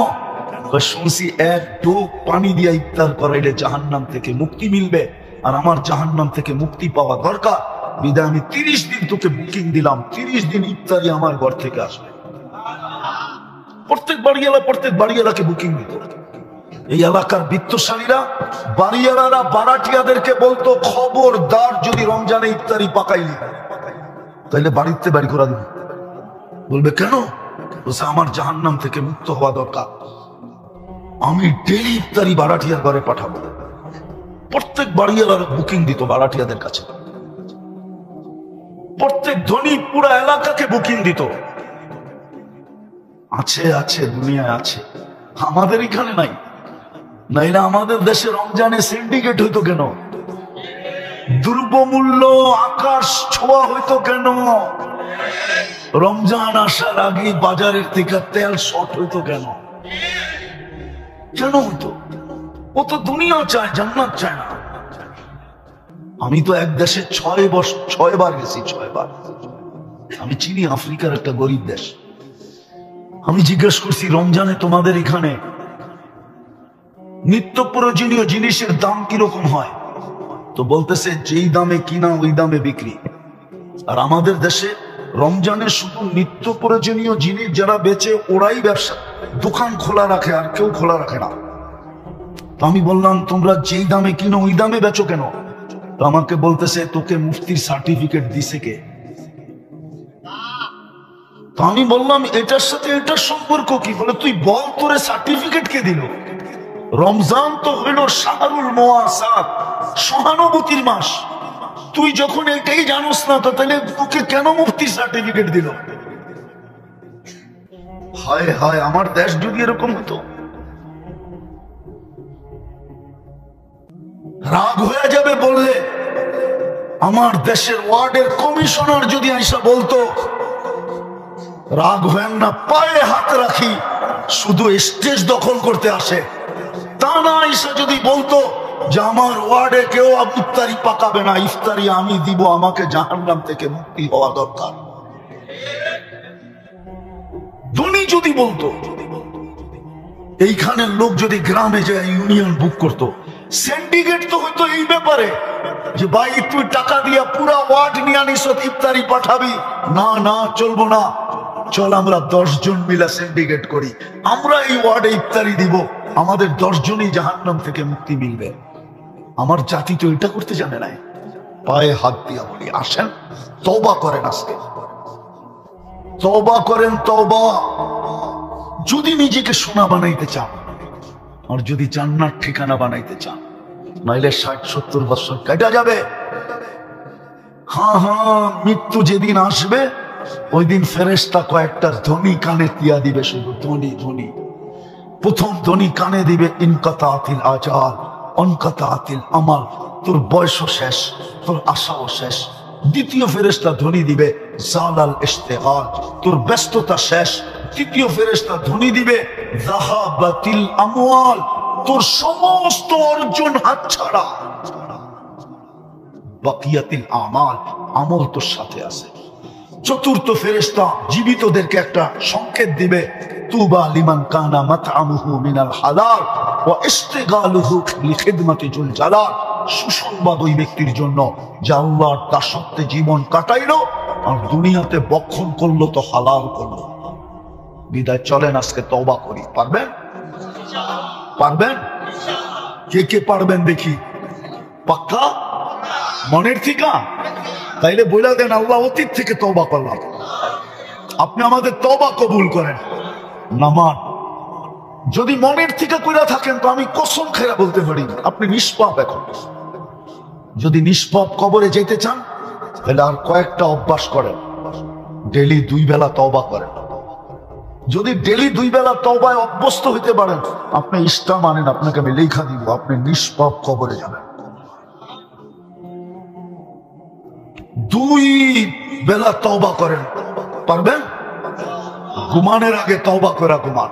শুনছি এক ঢোক পানি দিয়ে ইফতার করাইলে জাহান্নাম থেকে মুক্তি মিলবে, আর আমার জাহান্নাম থেকে মুক্তি পাওয়া দরকার, বিদায় আমি 30 দিন তোকে বুকিং দিলাম, 30 দিন ইফতারি আমার ঘর থেকে আসবে। প্রত্যেক বাড়িওয়ালাকে বুকিং দিত। এই এলাকার বিত্তশালীরা বাড়িওয়ালারা বারাটিয়াদেরকে বলতো, খবরদার যদি রমজানে ইফতারি পাকাইলি তাহলে বাড়িতে বাড়ি করা দিবে। বলবে কেন? বলছে আমার জাহান্নাম থেকে মুক্ত হওয়া দরকার, আমি ডেলি ইফতারি বারাটিয়ার ঘরে পাঠাবো। প্রত্যেক বাড়িওয়ালারা বুকিং দিত বারাটিয়াদের কাছে, প্রত্যেক ধনী পুরা এলাকাকে বুকিং দিত। আছে আছে দুনিয়ায় আছে, আমাদের এখানে নাই। নাইলে আমাদের দেশে রমজানে সিন্ডিকেট হইতো কেন? দ্রব্যমূল্য আকাশ ছোঁয়া হইতো কেন? রমজান আসার আগে বাজারের থেকে তেল শর্ট হইতো কেন? কেন হইতো? ও তো দুনিয়া চায়, জান্নাত চায় না। আমি তো এক দেশে 6 বার গেছি, 6 বার। আমি চিনি আফ্রিকার একটা গরিব দেশ। আমি জিজ্ঞেস করছি রমজানে তোমাদের এখানে নিত্য প্রয়োজনীয় জিনিসের দাম কিরকম হয়? তো বলতেছে যেই দামে কিনা ওই দামে বিক্রি। আর আমাদের দেশে রমজানে শুধু নিত্য প্রয়োজনীয় জিনিস যারা বেচে ওরাই ব্যবসা দোকান খোলা রাখে, আর কেউ খোলা রাখে না। তো আমি বললাম তোমরা যেই দামে কিনো ওই দামে বেচো কেন? তো আমাকে বলতেছে তোকে মুফতির সার্টিফিকেট দিছে কে? তো আমি বললাম এটার সাথে এটার সম্পর্ক কি? বলে তুই বল তোরে সার্টিফিকেট কে দিল? রমজান তো হইল শাহরুল মুওয়াসাত, সহানুভূতির মাস। তুই যখন এটাই জানোস না তো তাহলে তোকে কেন মুফতির সার্টিফিকেট দিল? হায় হায়, আমার দেশ যদি এরকম হতো। রাগ হয়ে যাবে বললে। আমার দেশের ওয়ার্ডের কমিশনার যদি আইসা বলতো, রাগ হয় না, পায়ে হাত রাখি, শুধু স্টেজ দখল করতে আসে, তা না আইসা যদি বলতো যে আমার ওয়ার্ডে কেউ ইফতারি পাকাবে না, ইফতারি আমি দিব, আমাকে জাহান্নাম থেকে মুক্তি হওয়া দরকার। ধনী যদি বলতো, এইখানের লোক যদি গ্রামে যায় ইউনিয়ন বুক করতো, সিন্ডিকেট তো হয়তো এই ব্যাপারে যে ভাই তুই টাকা দিয়া পুরা ওয়ার্ড নিয়ে আনিস, ইফতারি পাঠাবি না, না চলবো না, চল আমরা 10 জন মিলা সিন্ডিকেট করি, আমরা এই ওয়ার্ডে ইফতারি দিব, আমাদের 10 জনই জাহান্নাম থেকে মুক্তি মিলবে। আমার জাতি তো এটা করতে জানে না। পায়ে হাত দিয়া বলি আসেন তওবা করেন, আজকে তওবা করেন, তওবা। যদি নিজেকে সোনা বানাইতে চান, আর যদি জান্নাত ঠিকানা বানাইতে চান, নাইলে 60-70 বছর কেটে যাবে। হ্যাঁ হ্যাঁ, মৃত্যু যেদিন আসবে ওই দিন ফেরেশতা কয়েকটা ধ্বনি কানে দিয়া দিবে, শুধু ধ্বনি ধ্বনি। প্রথম ধ্বনি কানে দিবে ইনকাতাতিল আজাল অনকাতাতিল আমাল, তোর বয়সও শেষ, তোর আশাও শেষ। দ্বিতীয় ফেরেশতা ধ্বনি দিবে জালাল ইশতিগাল, তোর ব্যস্ততা শেষ। তৃতীয় ফেরেশতা ধ্বনি দিবে যাহাবাতিল আমওয়াল, তোর সমস্ত অর্জন হাতছাড়া। বাকিয়াতিল আমাল, আমল তোর সাথে আছে। চতুর্থ ফেরেশতা জীবিতদেরকে একটা সংকেত দিবে, তুবা লিমান কানা মাতআমুহু মিনাল হালাল ওয়া ইশতিগালুহু লিখিদমাতি জুল জালাল। সুসংবাদ ওই ব্যক্তির জন্য যে আল্লাহর দাসত্বে জীবন কাটাইলো আর দুনিয়াতে বক্ষণ করলো তো হালাল করলো। বিদায় চলেন আজকে তওবা করি। পারবেন? পারবেন? কে কে পারবেন দেখি? পাক্কা মনের ঠিকা? তাইলে বলে দেন আল্লাহ অতীত থেকে তওবা করলাম, আপনি আমাদের তওবা কবুল করেন। নামান যদি মনের থেকে কইরা থাকেন তো আমি কসম খেয়ে বলতে পারি আপনি নিষ্পাপ। এখন যদি নিষ্পাপ কবরে যেতে চান তাহলে আর কয়েকটা অভ্যাস করেন, ডেলি 2 বেলা তওবা করেন। যদি ডেলি 2 বেলা তওবায় অভ্যস্ত হইতে পারেন, আপনি ইসলাম মানেন, আপনাকে আমি লেখা দিব, আপনি নিষ্পাপ কবরে যাবেন। 2 বেলা তওবা করেন, পারবেন? ঘুমানোর আগে তওবা করা ঘুমান,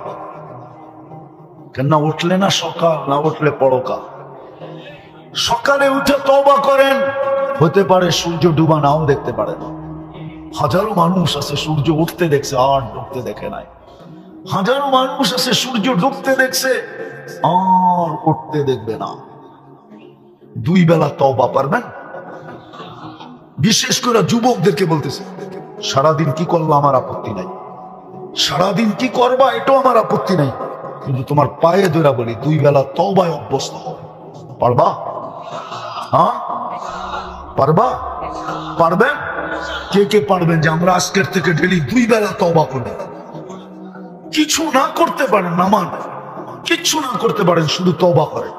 কেননা উঠলে না সকাল, না উঠলে পরকাল। সকালে উঠে তওবা করেন, হতে পারে সূর্য ডুবা নাও দেখতে পারেন। হাজারো মানুষ আছে সূর্য উঠতে দেখছে আর ডুবতে দেখে নাই। হাজারো মানুষ আছে সূর্য ডুবতে দেখছে আর উঠতে দেখবে না। 2 বেলা তওবা পারবেন? বিশেষ করে যুবকদেরকে বলতেছে, সারাদিন কি করলো আমার আপত্তি নাই, সারাদিন কি করবা এটাও আমার আপত্তি নাই, কিন্তু তোমার পায়ে ধরে বলি 2 বেলা তওবায় অভ্যস্ত হও। পারবা? হ্যাঁ পারবা? পারবেন? কে কে পারবেন যে আমরা আজকের থেকে ডেলি 2 বেলা তওবা করব? কিছু না করতে পারেন, নামান কিছু না করতে পারেন, শুধু তওবা করেন।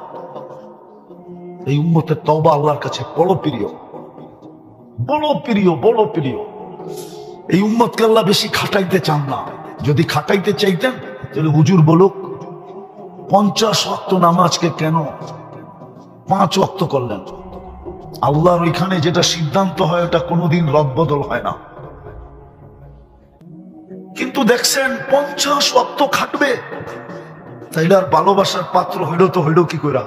এই উম্মতের তওবা আল্লাহর কাছে বড় প্রিয়, বড় প্রিয়, বড় প্রিয়। এই উম্মতকে আল্লাহ বেশি খাটাইতে চান না। যদি খাটাইতে চাইতেন তাহলে হুজুর বলুক 50 ওয়াক্ত নামাজকে কেন 5 ওয়াক্ত করলেন। আল্লাহর ওইখানে যেটা সিদ্ধান্ত হয় ওটা কোনোদিন রদবদল হয় না। কিন্তু দেখছেন 50 ওয়াক্ত খাটবে, তাইলে আর ভালোবাসার পাত্র হইল তো হইল কি কইরা?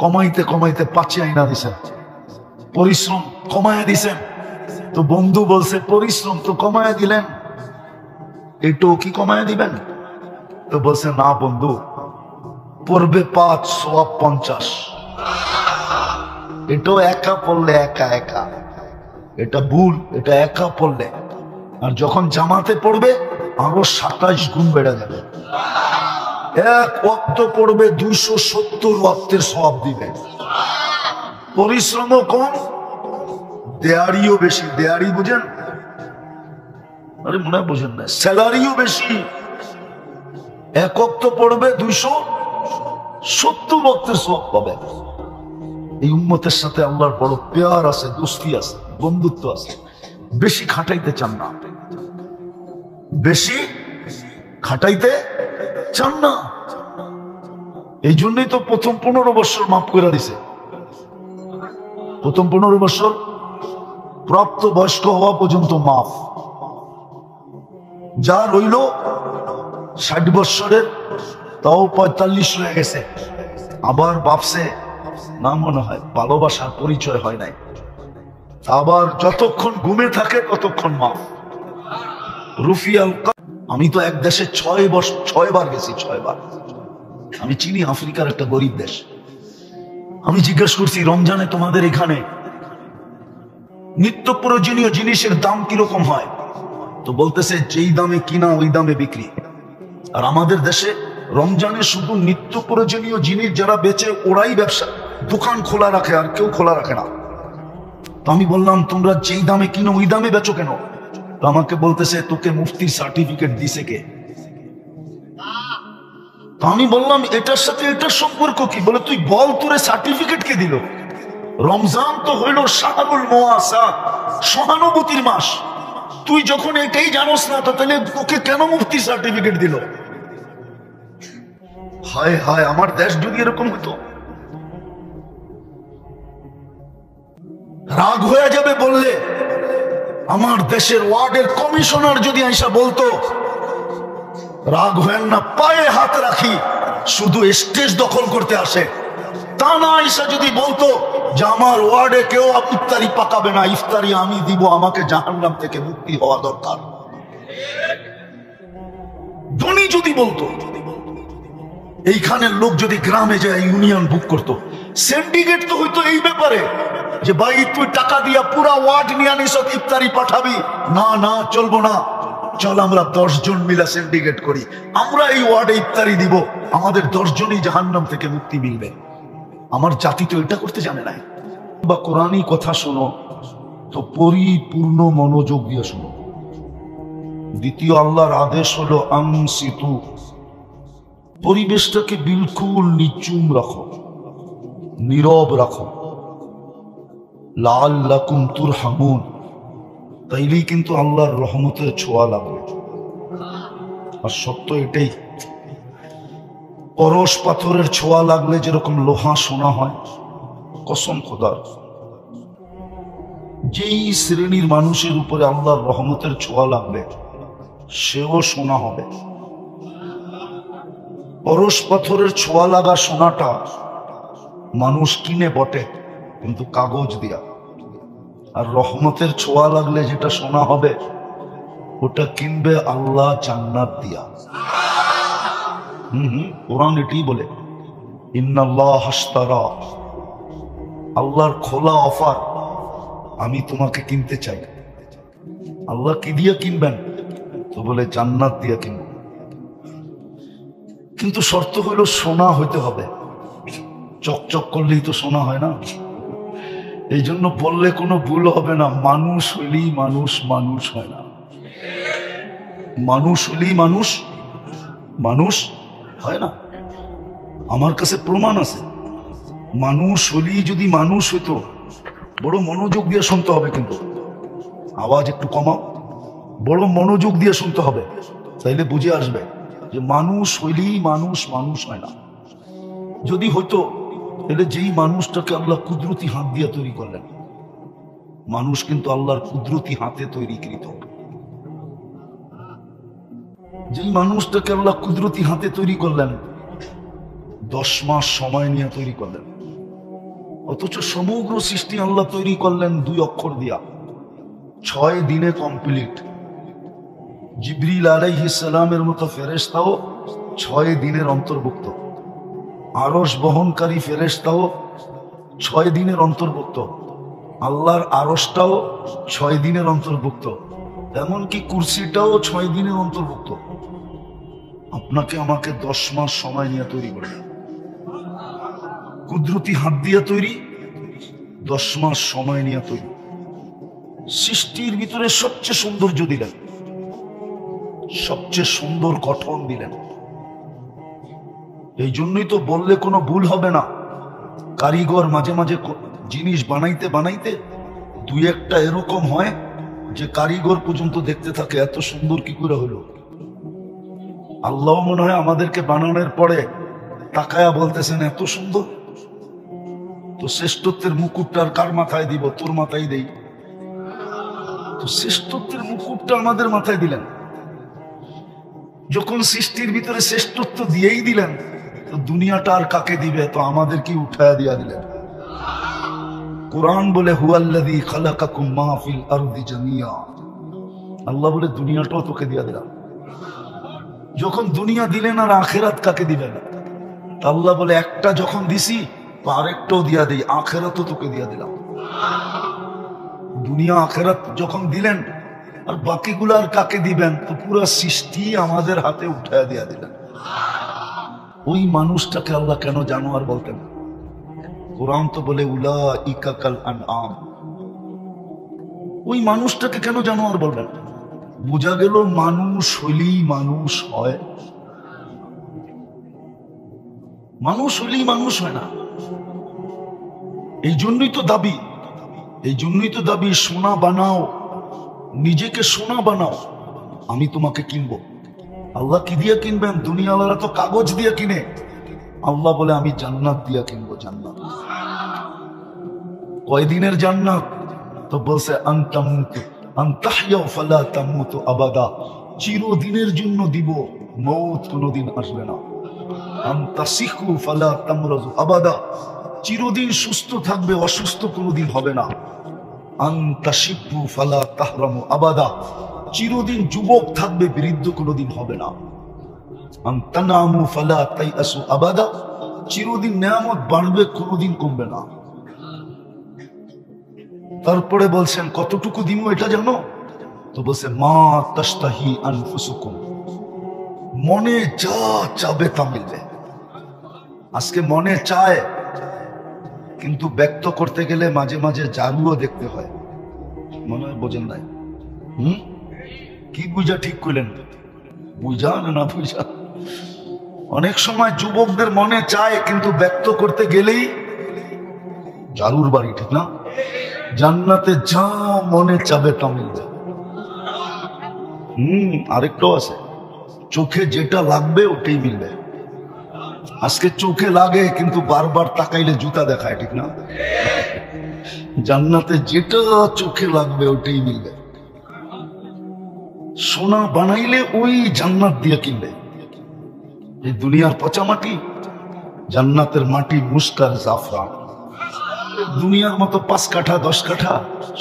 কমাইতে কমাইতে 5 আইনা দিছেন, পরিশ্রম কমায়া দিছেন। তো বন্ধু বলছে পরিশ্রম তো কমায়া দিলেন, এটাও কি কমায়া দিবেন? তো বলছে না বন্ধু, পড়বে 5 সওয়াব 50। এটাও একা পড়লে একা একা, এটা ভুল, এটা একা পড়লে। আর যখন জামাতে পড়বে আরো 27 গুণ বেড়ে যাবে। 1 ওয়াক্ত পড়বে 270 ওয়াক্তের সওয়াব দিবে। পরিশ্রমও কম, দেয়ারিও বেশি। দেয়ারি বুঝেন? আরে মনে হয় বুঝেন না। স্যালারিও বেশি। 1 ওয়াক্ত পড়বে 270 ওয়াক্তের সওয়াব পাবে। এই উম্মতের সাথে আল্লাহর বড় প্যার আছে, দোস্তি আছে, বন্ধুত্ব আছে। বেশি খাটাইতে চান না, বেশি খাটাইতে চান না। এই জন্যই তো প্রথম 15 বছর মাফ করে দিছে। প্রথম 15 বছর প্রাপ্ত বয়স্ক হওয়া পর্যন্ত মাফ। যা রইল 60 বছরের, তাও 45 হয়ে গেছে। আবার ভাবছে না, মনে হয় ভালোবাসার পরিচয় হয় নাই। আবার যতক্ষণ ঘুমে থাকে ততক্ষণ মাফ। রুফিয়াল। আমি তো এক দেশে 6 বার গেছি, 6 বার। আমি চিনি আফ্রিকার একটা গরিব দেশ। আমি জিজ্ঞেস করছি রমজানে তোমাদের এখানে নিত্য প্রয়োজনীয় জিনিসের দাম কিরকম হয়? তো বলতেছে যেই দামে কিনা ওই দামে বিক্রি। আর আমাদের দেশে রমজানে শুধু নিত্য প্রয়োজনীয় জিনিস যারা বেচে ওরাই ব্যবসা, দোকান খোলা রাখে, আর কেউ খোলা রাখে না। তো আমি বললাম তোমরা যেই দামে কিনো ওই দামে বেচো কেন? তো আমাকে বলতেছে তোকে মুফতির সার্টিফিকেট দিছে কে? তো আমি বললাম এটার সাথে এটার সম্পর্ক কি? বলে তুই বল তোরে সার্টিফিকেট কে দিল? রমজান তো হইল শাহরুল মুওয়াসা, সহানুভূতির মাস। তুই যখন এটাই জানোস না, তাহলে তোকে কেন মুফতি সার্টিফিকেট দিল? হায় হায়, আমার দেশ যদি এরকম হতো। রাগ হয়ে যাবে বললে। আমার দেশের ওয়ার্ডের কমিশনার যদি আইসা বলতো, রাগ হয়েন না, পায়ে হাত রাখি, শুধু স্টেজ দখল করতে আসে, তা না আইসা যদি বলতো যে আমার ওয়ার্ডে কেউ ইফতারি পাকাবে না, ইফতারি আমি দিব, আমাকে জাহান্নাম থেকে মুক্তি হওয়া দরকার, ধনী যদি বলতো, এইখানের লোক যদি গ্রামে যায় ইউনিয়ন বুক করতো, সিন্ডিকেট তো হইতো এই ব্যাপারে যে ভাই তুই টাকা দিয়া পুরা ওয়ার্ড নিয়ে আনিস, ইফতারি পাঠাবি না, না চলবো না, চল আমরা 10 জন মিলা সিন্ডিকেট করি, আমরা এই ওয়ার্ডে ইফতারি দিব, আমাদের 10 জনই জাহান্নাম থেকে মুক্তি মিলবে। আমার জাতি তো এটা করতে জানে না। বা কোরআনী কথা শোনো তো পরিপূর্ণ মনোযোগ দিয়ে শোনো। দ্বিতীয় আল্লাহর আদেশ হলো আনসিতু, পরিবেশটাকে বিলকুল নিচুম রাখো, নীরব রাখো। লাআল্লাকুম তুরহামুন, তাইলেই কিন্তু আল্লাহর রহমতের ছোঁয়া লাগবে। আর সত্য এটাই, পরশ পাথরের ছোঁয়া লাগলে যেরকম লোহা সোনা হয়, কসম খোদার, যেই শ্রেণীর মানুষের উপরে আল্লাহর রহমতের ছোঁয়া লাগবে সেও সোনা হবে। পরশ পাথরের ছোঁয়া লাগা সোনাটা মানুষ কিনে বটে, কিন্তু কাগজ দিয়া। আর রহমতের ছোঁয়া লাগলে যেটা সোনা হবে ওটা কিনবে আল্লাহ জান্নাত দিয়া। কোরআন এটি বলে, ইন্নাল্লাহ হাশতারা, আল্লাহর খোলা অফার, আমি তোমাকে কিনতে চাই। আল্লাহ কি দিয়ে কিনবেন? তো বলে জান্নাত দিয়ে কিনব, কিন্তু শর্ত হলো সোনা হইতে হবে। চকচক করলেই তো সোনা হয় না। এই জন্য বললে কোনো ভুল হবে না, মানুষ হইলেই মানুষ মানুষ হয় না। মানুষ হইলেই মানুষ মানুষ হয় না। আমার কাছে প্রমাণ আছে। মানুষ হইলেই যদি মানুষ হইতো, বড় মনোযোগ দিয়ে শুনতে হবে, কিন্তু আওয়াজ একটু কমাও, বড় মনোযোগ দিয়ে শুনতে হবে, তাইলে বুঝে আসবে যে মানুষ হইলেই মানুষ মানুষ হয় না। যদি হইতো তাহলে যেই মানুষটাকে আল্লাহ কুদরতি হাত দিয়ে তৈরি করলেন, মানুষ কিন্তু আল্লাহর কুদরতি হাতে তৈরিকৃত। যেই মানুষটাকে আল্লাহ কুদরতি হাতে তৈরি করলেন, 10 মাস সময় নিয়ে তৈরি করলেন, অথচ সমগ্র সৃষ্টি আল্লাহ তৈরি করলেন 2 অক্ষর দিয়া, 6 দিনে কমপ্লিট। জিবরিল আলাইহিস সালামের মতো ফেরেশতাও 6 দিনের অন্তর্ভুক্ত, আরশ বহনকারী ফেরেশতাও 6 দিনের অন্তর্ভুক্ত, আল্লাহর আরশটাও 6 দিনের অন্তর্ভুক্ত, এমনকি কুরসিটাও 6 দিনের অন্তর্ভুক্ত। আপনাকে আমাকে 10 মাস সময় নিয়ে তৈরি করলেন, কুদরতি হাত দিয়ে তৈরি, 10 মাস সময় নিয়ে তৈরি। সৃষ্টির ভিতরে সবচেয়ে সৌন্দর্য দিলেন, সবচেয়ে সুন্দর গঠন দিলেন। এই জন্যই তো বললে কোনো ভুল হবে না। কারিগর মাঝে মাঝে জিনিস বানাইতে বানাইতে 2-1টা এরকম হয় যে কারিগর পর্যন্ত দেখতে থাকে এত সুন্দর কি করে হলো। আল্লাহ মনে হয় আমাদেরকে বানানোর পরে তাকায়া বলতেছেন এত সুন্দর। তো শ্রেষ্ঠত্বের মুকুটটা কার মাথায় দিব? তোর মাথায় দেই। তো শ্রেষ্ঠত্বের মুকুটটা আমাদের মাথায় দিলেন। যখন সৃষ্টির ভিতরে শ্রেষ্ঠত্ব দিয়েই দিলেন, তো দুনিয়াটা আর কাকে দিবে? তো আমাদের কি উঠায়া দিয়া দিলেন। কোরআন বলে হুয়াল্লাযী খালাকাকুম মা ফিল আরদি জামিয়া, আল্লাহ বলে দুনিয়াটাও তোকে দিয়া দিলাম। যখন দুনিয়া দিলেন আর আখিরাত কাকে দিবেন? আল্লাহ বলে একটা যখন দিছি তো আরেকটাও দিয়া দেই, আখিরাতও তোকে দিয়া দিলাম। দুনিয়া আখিরাত যখন দিলেন আর বাকিগুলো আর কাকে দিবেন? তো পুরো সৃষ্টি আমাদের হাতে উঠায়া দিয়া দিলেন। ওই মানুষটাকে আল্লাহ কেন জানোয়ার বলতেন? কোরআন তো বলে উলাইকা কাল আনআম। ওই মানুষটাকে কেন জানোয়ার বলবেন? বোঝা গেল মানুষ হইলেই মানুষ হয়, মানুষ হইলেই মানুষ হয় না। এই জন্যই তো দাবি, এই জন্যই তো দাবি সোনা বানাও, নিজেকে সোনা বানাও, আমি তোমাকে কিনবো। আল্লাহ কি দিয়ে কিনবেন? দুনিয়াওয়ালা তো কাগজ দিয়ে কিনে, আল্লাহ বলে আমি জান্নাত দিয়ে কিনবো। জান্নাত কয়দিনের জান্নাত? তো বলছে আনতামুতু আনতাহইয়া ফালা তামুতু আবাদা, চিরদিনের জন্য দিব, মওত কোনোদিন আসবে না। আনতাসিহু ফালা তামরাজু আবাদা, চিরদিন সুস্থ থাকবে, অসুস্থ কোনোদিন হবে না। আনতাশিবু ফালা তাহরামু আবাদা, চিরদিন যুবক থাকবে, বৃদ্ধ কোনোদিন হবে না। আনতানামু ফালা তাইয়াসু আবাদা, চিরদিন নেয়ামত বাড়বে, কোনোদিন কমবে না। তারপরে বলছেন কতটুকু দিব এটা জানো? তো বলছে মা তাশতাহি আনফুসুকুম, মনে যা চাবে তা মিলবে। আজকে মনে চায়, কিন্তু ব্যক্ত করতে গেলে মাঝে মাঝে জারুও দেখতে হয়। মনে হয় বোঝেন নাই? কি বুঝা ঠিক করলেন? বুঝা না বুঝা? অনেক সময় যুবকদের মনে চায়, কিন্তু ব্যক্ত করতে গেলেই জারুর বাড়ি, ঠিক না? জান্নাতে যা মনে চাবে তা মিলবে। আরেকটাও আছে, চোখে যেটা লাগবে ওটাই মিলবে। আজকে চোখে লাগে কিন্তু বারবার তাকাইলে জুতা দেখায়, ঠিক না? জান্নাতে যেটা চোখে লাগবে ওটাই মিলবে। সোনা বানাইলে ওই জান্নাত দিয়ে কিনবে। এই দুনিয়ার পচা মাটি, জান্নাতের মাটি মুস্কার জাফরান। দুনিয়ার মতো 5 কাঠা 10 কাঠা,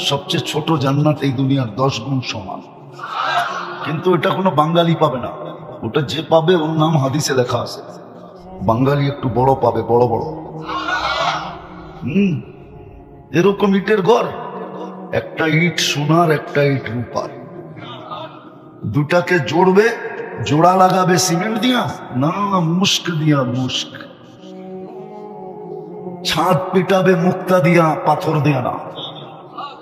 সবচেয়ে ছোট জান্নাত এই দুনিয়ার 10 গুণ সমান। কিন্তু এটা কোনো বাঙালি পাবে না, ওটা যে পাবে ওর নাম হাদিসে লেখা আছে। বাঙালি একটু বড় পাবে, বড় বড়। এরকম ইটের ঘর, একটা ইট সোনার, একটা ইট রূপার। দুটাকে জোড়বে, জোড়া লাগাবে সিমেন্ট দিয়া না মুস্ক দিয়া, মুস্ক। ছাদ পিটাবে মুক্তা দিয়া, পাথর দিয়া না।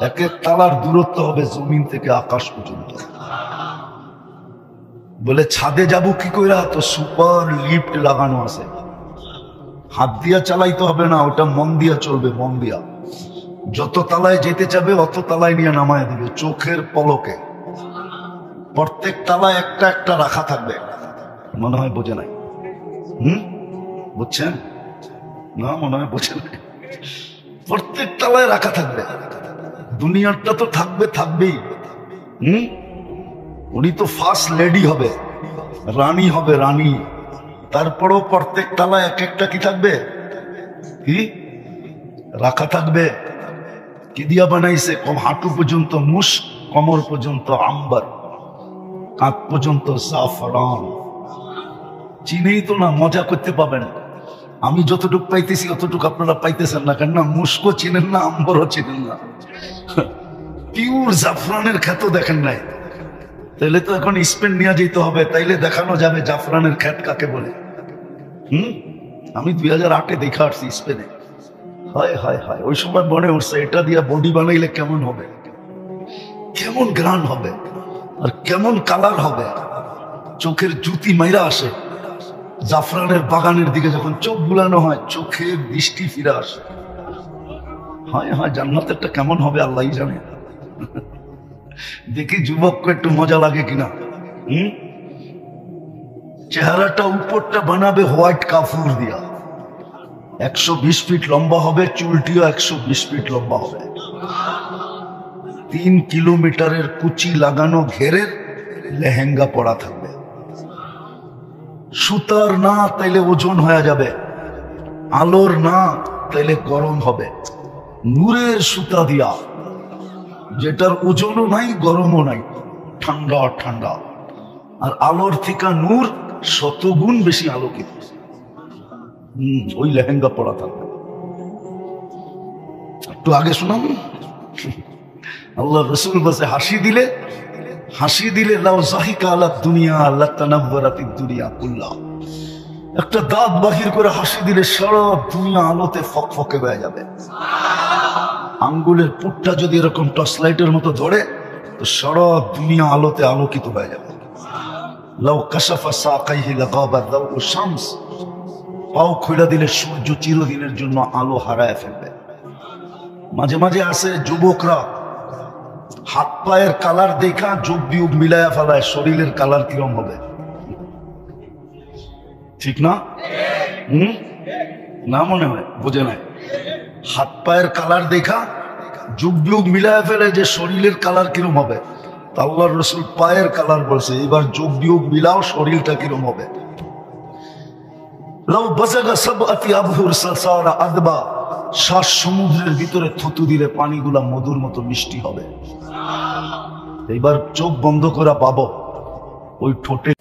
এক এক তালার দূরত্ব হবে জমিন থেকে আকাশ পর্যন্ত। বলে ছাদে যাব কি কইরা? তো সুপার লিফট লাগানো আছে, হাত দিয়া চালাইতে হবে না, ওটা মন দিয়া চলবে, মন দিয়া। যত তালায় যেতে যাবে অত তালায় নিয়ে নামায় দিবে চোখের পলকে। প্রত্যেক তালায় একটা একটা রাখা থাকবে। মনে হয় বোঝে নাই? বুঝছেন না? মনে হয় বোঝে নাই। প্রত্যেক তালায় রাখা থাকবে। দুনিয়াটা তো থাকবে, থাকবেই। উনি তো ফার্স্ট লেডি হবে, রানী হবে, রানী। তারপরও প্রত্যেক তালায় এক একটা কি থাকবে? কি রাখা থাকবে? কি দিয়া বানাইছে? হাঁটু পর্যন্ত মুস্ক, কোমর পর্যন্ত আম্বার, কাঁধ পর্যন্ত জাফরান। চিনেই তো না, মজা করতে পাবেন। আমি যতটুকু পাইতেছি অতটুকু আপনারা পাইতেছেন না, কেন না মুস্কও চিনেন না, আম্বরও চিনেন না। পিওর জাফরানের খ্যাত দেখেন নাই, তাইলে তো এখন স্পেন নিয়ে যেতে হবে, তাইলে দেখানো যাবে জাফরানের খ্যাত কাকে বলে। আমি 2008-এ দেখা আসছি স্পেনে। হায় হায় হায়, ওই সময় মনে উঠছে এটা দিয়ে বডি বানাইলে কেমন হবে, কেমন গ্রান হবে, আর কেমন কালার হবে। চোখের জুতি মাইরা আসে। জাফরানের বাগানের দিকে যখন চোখ বুলানো হয়, চোখের দৃষ্টি ফিরে আসে। হায় হায়, জান্নাতেরটা কেমন হবে আল্লাহই জানে। দেখি যুবককে একটু মজা লাগে কিনা। চেহারাটা উপরটা বানাবে হোয়াইট কাফুর দিয়া, 120 ফিট লম্বা হবে, চুলটিও 120 ফিট লম্বা হবে। 3 কিলোমিটারের কুচি লাগানো ঘেরের লেহেঙ্গা পরা থাকবে। সুতার না, তাইলে ওজন হয়ে যাবে। আলোর না, তাইলে গরম হবে। নূরের সুতা দিয়া, যেটার ওজনও নাই, গরমও নাই, ঠান্ডা ঠান্ডা। আর আলোর থেকে নূর 100 গুণ বেশি আলোকিত। ওই লেহেঙ্গা পরা থাকবে। একটু আগে শোনাব, আল্লাহ রসুল বসে হাসি দিলে লাউ জাহিকা আলা দুনিয়া আল্লাহ তানাব্বারাতিদ দুনিয়া কুল্লাহ। একটা দাঁত বাহির করে হাসি দিলে সারা দুনিয়া আলোতে ফকফকে হয়ে যাবে। আঙ্গুলের পুটটা যদি এরকম টর্চ লাইটের মতো ধরে, তো সারা দুনিয়া আলোতে আলোকিত হয়ে যাবে। লাউ কাশাফা সাকাইহি লাগাবা দাউ শামস। পাও খুলে দিলে সূর্য চিরদিনের জন্য আলো হারায় ফেলবে। মাঝে মাঝে আসে যুবকরা হাত পায়ের কালার দেখা যোগ বিয়োগ মিলায়া ফেলায়, শরীরের কালার কিরম হবে, ঠিক না? না মনে হয় বোঝে নাই। হাত পায়ের কালার দেখা যোগ বিয়োগ মিলায়া ফেলে যে শরীরের কালার কিরম হবে। আল্লাহর রাসূল পায়ের কালার বলছে, এবার যোগ বিয়োগ মিলাও শরীরটা কিরম হবে। সমুদ্রের ভিতরে থুতু দিলে পানিগুলা মধুর মতো মিষ্টি হবে। এইবার চোখ বন্ধ করে পাবো ওই ঠোঁটে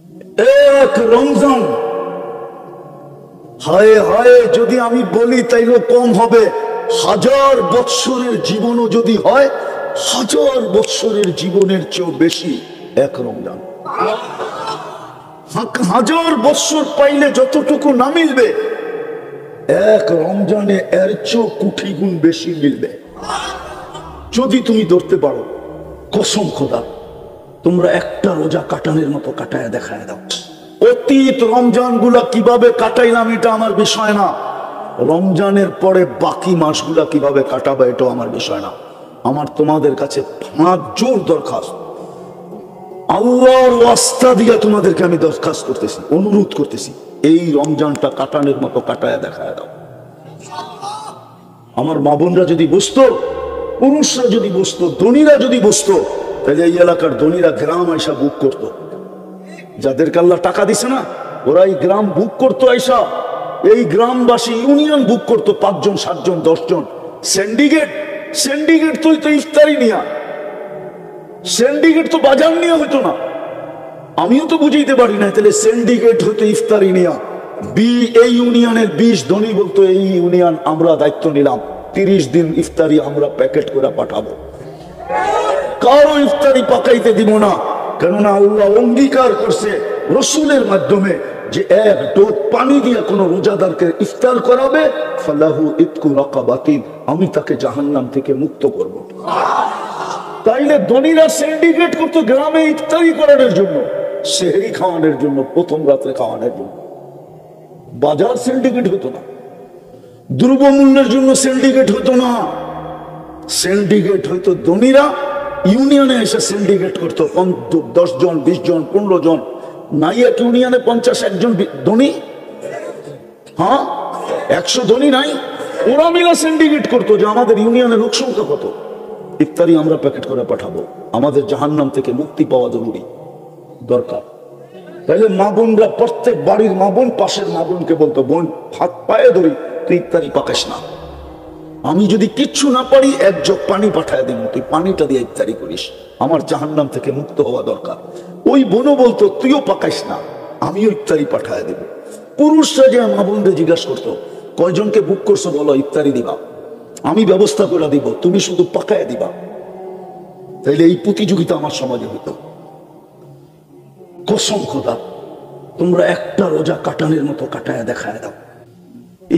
এক রমজান। হায় হায়, যদি আমি বলি তাইলে কম হবে। 1000 বৎসরের জীবনও যদি হয়, 1000 বৎসরের জীবনের চেয়েও বেশি এক রমজান। 1000 বৎসর পাইলে যতটুকু না মিলবে, এক রমজানে এর চেয়েও কোটি গুণ বেশি মিলবে। যদি তুমি ধরতে পারো, কসম খোদা, তোমরা একটা রোজা কাটানোর মতো কাটায় দেখায় দাও। অতীত রমজান গুলা কিভাবে কাটাইলাম এটা আমার বিষয় না। রমজানের পরে বাকি মাসগুলা কিভাবে কাটাবে এটাও আমার বিষয় না। আমার তোমাদের কাছে হাত জোর দরখাস্ত, আল্লাহর ওয়াস্তা দিয়ে তোমাদেরকে আমি দরখাস্ত করতেছি, অনুরোধ করতেছি, এই রমজানটা কাটানোর মতো কাটায় দেখায় দাও। আমার মা বোনরা যদি বুঝতো, পুরুষরা যদি বুঝতো, ধনীরা যদি বুঝতো, তাহলে এই এলাকার ধনীরা গ্রাম আইসা বুক করতো। যাদেরকে আল্লাহ টাকা দিছে না, ওরা এই গ্রাম বুক করতো, আইসা এই গ্রামবাসী ইউনিয়ন বুক করতো 5 জন 7 জন 10 জন। সিন্ডিকেট তো ইফতারি নিয়া, সিন্ডিকেট তো বাজার নিয়ে হইতো না। আমিও তো বুঝাইতে পারি না, তাহলে সিন্ডিকেট হইতো ইফতারি নিয়া। এই ইউনিয়নের 20 ধনী বলতো এই ইউনিয়ন আমরা দায়িত্ব নিলাম, 30 দিন ইফতারি আমরা প্যাকেট করে পাঠাবো, কারো ইফতারি পাকাইতে দিব না। কেননা আল্লাহ অঙ্গীকার করছে রসুলের মাধ্যমে যে এক ঢোক পানি দিয়ে কোন রোজাদারকে ইফতার করাবে, ফালাহু ইতকু রাকাবাতিন, আমি তাকে জাহান্নাম থেকে মুক্ত করব। তাইলে ধনীরা সিন্ডিকেট করতো গ্রামে ইফতারি করানোর জন্য, সেহরি খাওয়ানোর জন্য, প্রথম রাত্রে খাওয়ানোর জন্য। বাজার সিন্ডিকেট হতো না, দ্রব্যমূল্যের জন্য সিন্ডিকেট হতো না। সিন্ডিকেট হয়তো ধনীরা ইউনিয়নে এসে সিন্ডিকেট করতো, 10 জন 20 জন 15 জন। নাই এক ইউনিয়নে 50-1 জন ধনী, হ্যাঁ 100 ধনী নাই, ওরা মিলা সিন্ডিকেট করতো যে আমাদের ইউনিয়নের লোক সংখ্যা কত, ইফতারি আমরা প্যাকেট করে পাঠাবো, আমাদের জাহান্নাম থেকে মুক্তি পাওয়া জরুরি দরকার। তাইলে মা বোনরা, প্রত্যেক বাড়ির মা বোন পাশের মা বোনকে বলতো, বোন হাত পায়ে ধরি, তুই ইফতারি পাকাস না, আমি যদি কিচ্ছু না পারি 1 জগ পানি পাঠায় দিব, তুই পানিটা দিয়ে ইফতারি করিস, আমার জাহান্নাম থেকে মুক্ত হওয়া দরকার। ওই বোনও বলতো, তুইও পাকাইস না, আমিও ইফতারি পাঠায় দেব। পুরুষরা যে মা বোনদের জিজ্ঞাসা করতো, কয়জনকে বুক করছো বলো, ইফতারি দিবা, আমি ব্যবস্থা করে দিব, তুমি শুধু পাকায় দিবা। তাইলে এই প্রতিযোগিতা আমার সমাজে হইতো। কসম খোদা, তোমরা একটা রোজা কাটানের মতো কাটায় দেখায় দাও।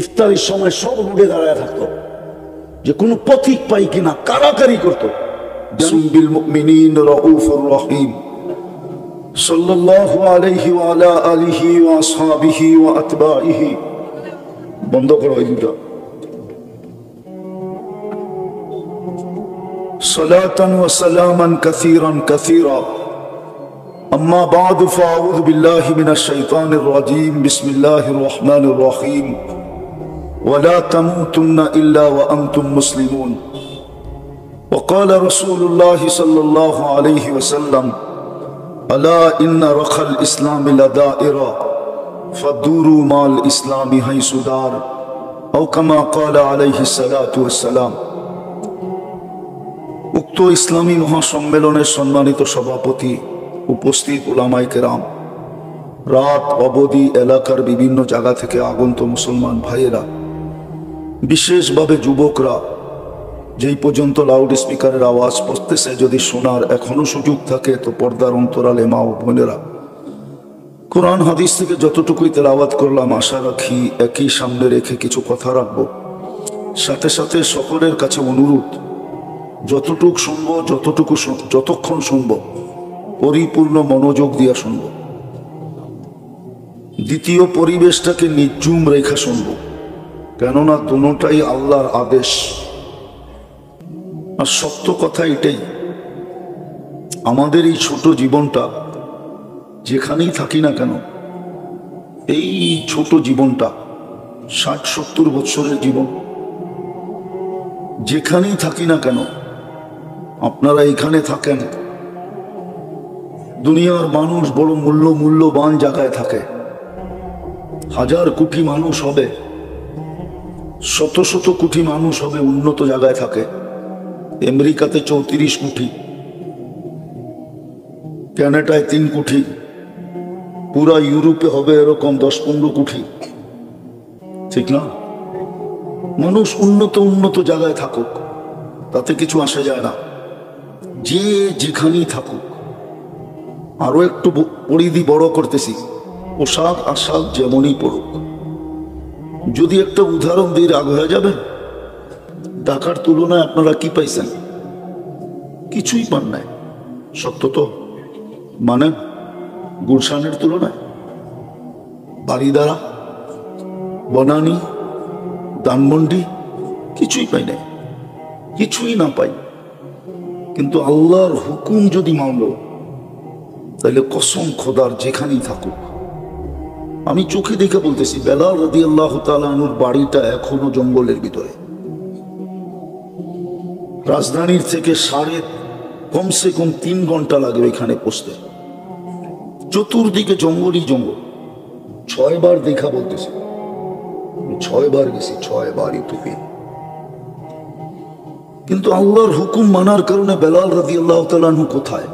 ইফতারির সময় সব রোডে দাঁড়ায় থাকতো যে কোনো পথিক পাই কিনা, কারাকারি করতো। বিল মুমিনিন রাউফুর রহিম সাল্লাল্লাহু আলাইহি ওয়া আলা আলিহি ওয়া আসহাবিহি ওয়া আতবাইহি। বন্ধ করো এই দুটো। সালাতান ওয়া সালামান কাসীরান কাসীরা। أما بعد فأعوذ بالله من الشيطان الرجيم. بسم الله الرحمن الرحيم. ولا تموتن إلا وأنتم مسلمون. وقال رسول الله صلى الله عليه وسلم: ألا إن رخى الإسلام لدائرة فدوروا مع الإسلام حيث دار، أو كما قال عليه الصلاة والسلام. উক্ত ইসলামী মহাসম্মেলনের সম্মানিত সভাপতি, উপস্থিত উলামায়ে কেরাম, রাত অবধি এলাকার বিভিন্ন জায়গা থেকে আগন্ত মুসলমান ভাইয়েরা, বিশেষভাবে যুবকরা, যেই পর্যন্ত লাউড স্পিকারের আওয়াজ পড়তেছে, যদি শোনার এখনো সুযোগ থাকে তো পর্দার অন্তরালে মা ও বোনেরা, কোরআন হাদিস থেকে যতটুকুই তেলাওয়াত করলাম, আশা রাখি একই সামনে রেখে কিছু কথা রাখবো। সাথে সাথে সকলের কাছে অনুরোধ, যতটুক শুনবো, যতক্ষণ শুনবো পরিপূর্ণ মনোযোগ দিয়া শুনবো। দ্বিতীয়, পরিবেশটাকে নির্জুম রেখা শুনবো, কেননা দুটোটাই আল্লাহর আদেশ। আর সত্য কথা এটাই, আমাদের এই ছোট জীবনটা, যেখানেই থাকি না কেন, এই ছোট জীবনটা 60-70 বছরের জীবন, যেখানেই থাকি না কেন, আপনারা এখানে থাকেন, দুনিয়ার মানুষ বড় মূল্যবান জায়গায় থাকে, 1000 কোটি মানুষ হবে, শত শত কোটি মানুষ হবে উন্নত জায়গায় থাকে। আমেরিকাতে 34 কোটি, কানাডায় 3 কোটি, পুরা ইউরোপে হবে এরকম 10-15 কোটি, ঠিক না? মানুষ উন্নত জায়গায় থাকুক, তাতে কিছু আসে যায় না, যে যেখানেই থাকুক। আরো একটু পরিধি বড় করতেছি, পোশাক আশাক যেমনই পড়ুক। যদি একটা উদাহরণ দিয়ে রাগ হয়ে যাবেন, ঢাকার তুলনায় আপনারা কি পাইছেন? কিছুই পান নাই। সত্য তো, মানে গুলশানের তুলনায়, বাড়িদারা, বনানী, ধানমন্ডি, কিছুই পাই নাই, কিছুই না পাই। কিন্তু আল্লাহর হুকুম যদি মানল, তাহলে কসম খোদার যেখানেই থাকুক, আমি চোখে দেখে বলতেছি, বেলাল রাদিয়াল্লাহু তাআলা আনহুর বাড়িটা এখনো জঙ্গলের ভিতরে। রাজধানীর থেকে কমসে কম 3 ঘন্টা লাগে এখানে পৌঁছতে। চতুর্দিকে জঙ্গলই জঙ্গল, 6 বার দেখা বলতেছি, 6 বার গেছি, 6 বার ইউটিউবে। কিন্তু আল্লাহর হুকুম মানার কারণে বেলাল রাদিয়াল্লাহু তাআলা আনহু কোথায়?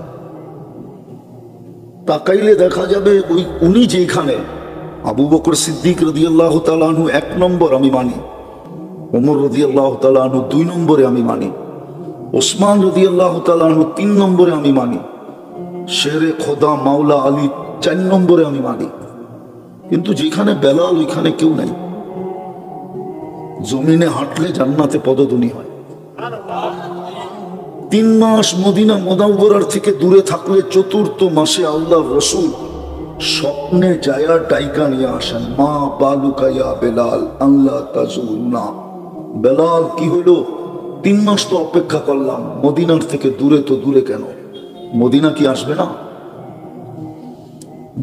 তাকাইলে দেখা যাবে উনি যেখানে, আবু বকর সিদ্দিক রাদিয়াল্লাহু তাআলা আনহু 1 নম্বর আমি মানি, ওমর রাদিয়াল্লাহু তাআলা আনহু 2 নম্বরে আমি মানি, ওসমান রাদিয়াল্লাহু তাআলা আনহু 3 নম্বরে আমি মানি, শেরে খোদা মাওলা আলী 4 নম্বরে আমি মানি। কিন্তু যেখানে বেলাল ওইখানে কেউ নাই। জমিনে হাঁটলে জান্নাতে পদধ্বনি হয়। 3 মাস মদিনা মুনাওয়ারার থেকে দূরে থাকলে 4th মাসে আল্লাহর রাসূল স্বপ্নে যায়া ডাইকা নিয়ে আসেন, মা বালুকা ইয়া বেলাল আল্লাহ তাজুরনা। বেলাল কি হলো? 3 মাস তো অপেক্ষা করলাম, মদিনার থেকে দূরে, তো দূরে কেন? মদিনা কি আসবে না?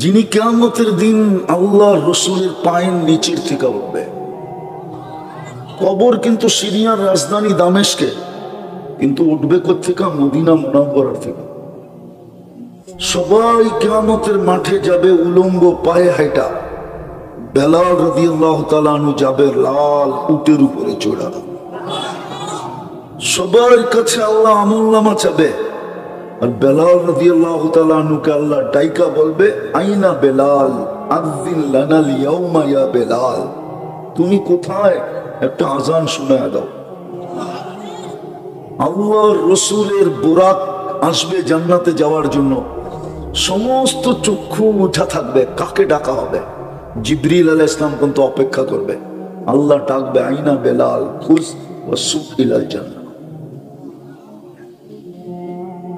যিনি কিয়ামতের দিন আল্লাহর রাসূলের পায়ের নিচের থেকে উঠবে। কবর কিন্তু সিরিয়ার রাজধানী দামেস্কে, কিন্তু উঠবে কোত্থেকে? মদিনা মুনাওয়ারার থেকে। সবাই কিয়ামতের মাঠে যাবে উলঙ্গ পায়ে হাঁটা, বেলাল রাদিয়াল্লাহু তাআলা আনহু যাবে লাল উটের উপরে চড়া। সবার কাছে আল্লাহ আমলনামা চাবে, আর বেলাল রাদিয়াল্লাহু তাআলা আনহুকে আল্লাহ ডাইকা বলবে, আইনা বেলাল আযিন লানাল ইয়াউমা ইয়া বেলাল, তুমি কোথায়? একটা আজান শোনায় দাও। আল্লাহর রাসূলের বুরাক আসবে জান্নাতে যাওয়ার জন্য। সমস্ত চক্ষু উঠা থাকবে, কাকে ডাকা হবে? জিবরিল আলাইহিস সালাম কিন্তু অপেক্ষা করবে। আল্লাহ ডাকবে, আইনা বেলাল খুজ ওয়াসুক ইলাল জান্নাহ।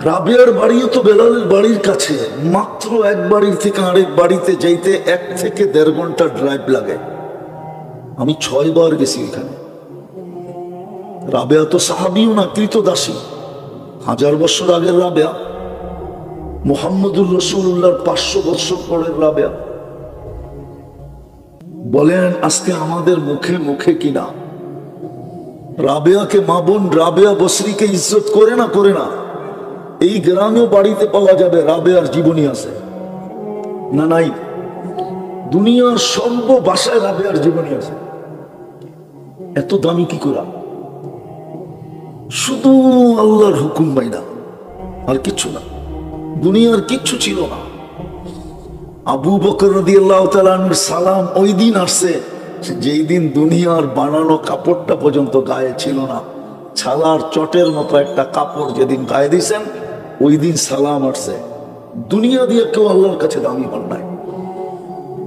রাবিয়ার বাড়িও তো বেলালের বাড়ির কাছে, মাত্র এক বাড়ির থেকে আরেক বাড়িতে যাইতে 1 থেকে 1.5 ঘন্টা ড্রাইভ লাগে। আমি 6 বার গেছি এখানে। রাবেয়া তো সাহাবিও না, কৃতদাসী। 1000 বছর আগের রাবেয়া, মুহাম্মদুর রাসূলুল্লাহর 500 বছর পরের রাবেয়া। বলেন আজকে আমাদের মুখে মুখে কিনা রাবেয়াকে মা বোন রাবেয়া বসরিকে ইজ্জত করে না? করে না? এই গ্রামেও বাড়িতে পাওয়া যাবে রাবেয়ার জীবনী আছে না? নাই? দুনিয়ার সর্ব ভাষায় রাবেয়ার জীবনী আছে। এত দামি কি করা? শুধু আল্লাহর হুকুম মাইনা, আর কিচ্ছু না। দুনিয়ার কিচ্ছু ছিল না। আবু বকর রাদিয়াল্লাহু তাআলা আনহুর সালাম ওই দিন আসছে যেই দিন দুনিয়ার বানানো কাপড়টা পর্যন্ত গায়ে ছিল না। ছালার চটের মতো একটা কাপড় যেদিন গায়ে দিয়েছেন, ওই দিন সালাম আসছে। দুনিয়া দিয়ে কেউ আল্লাহর কাছে দামি হন নাই।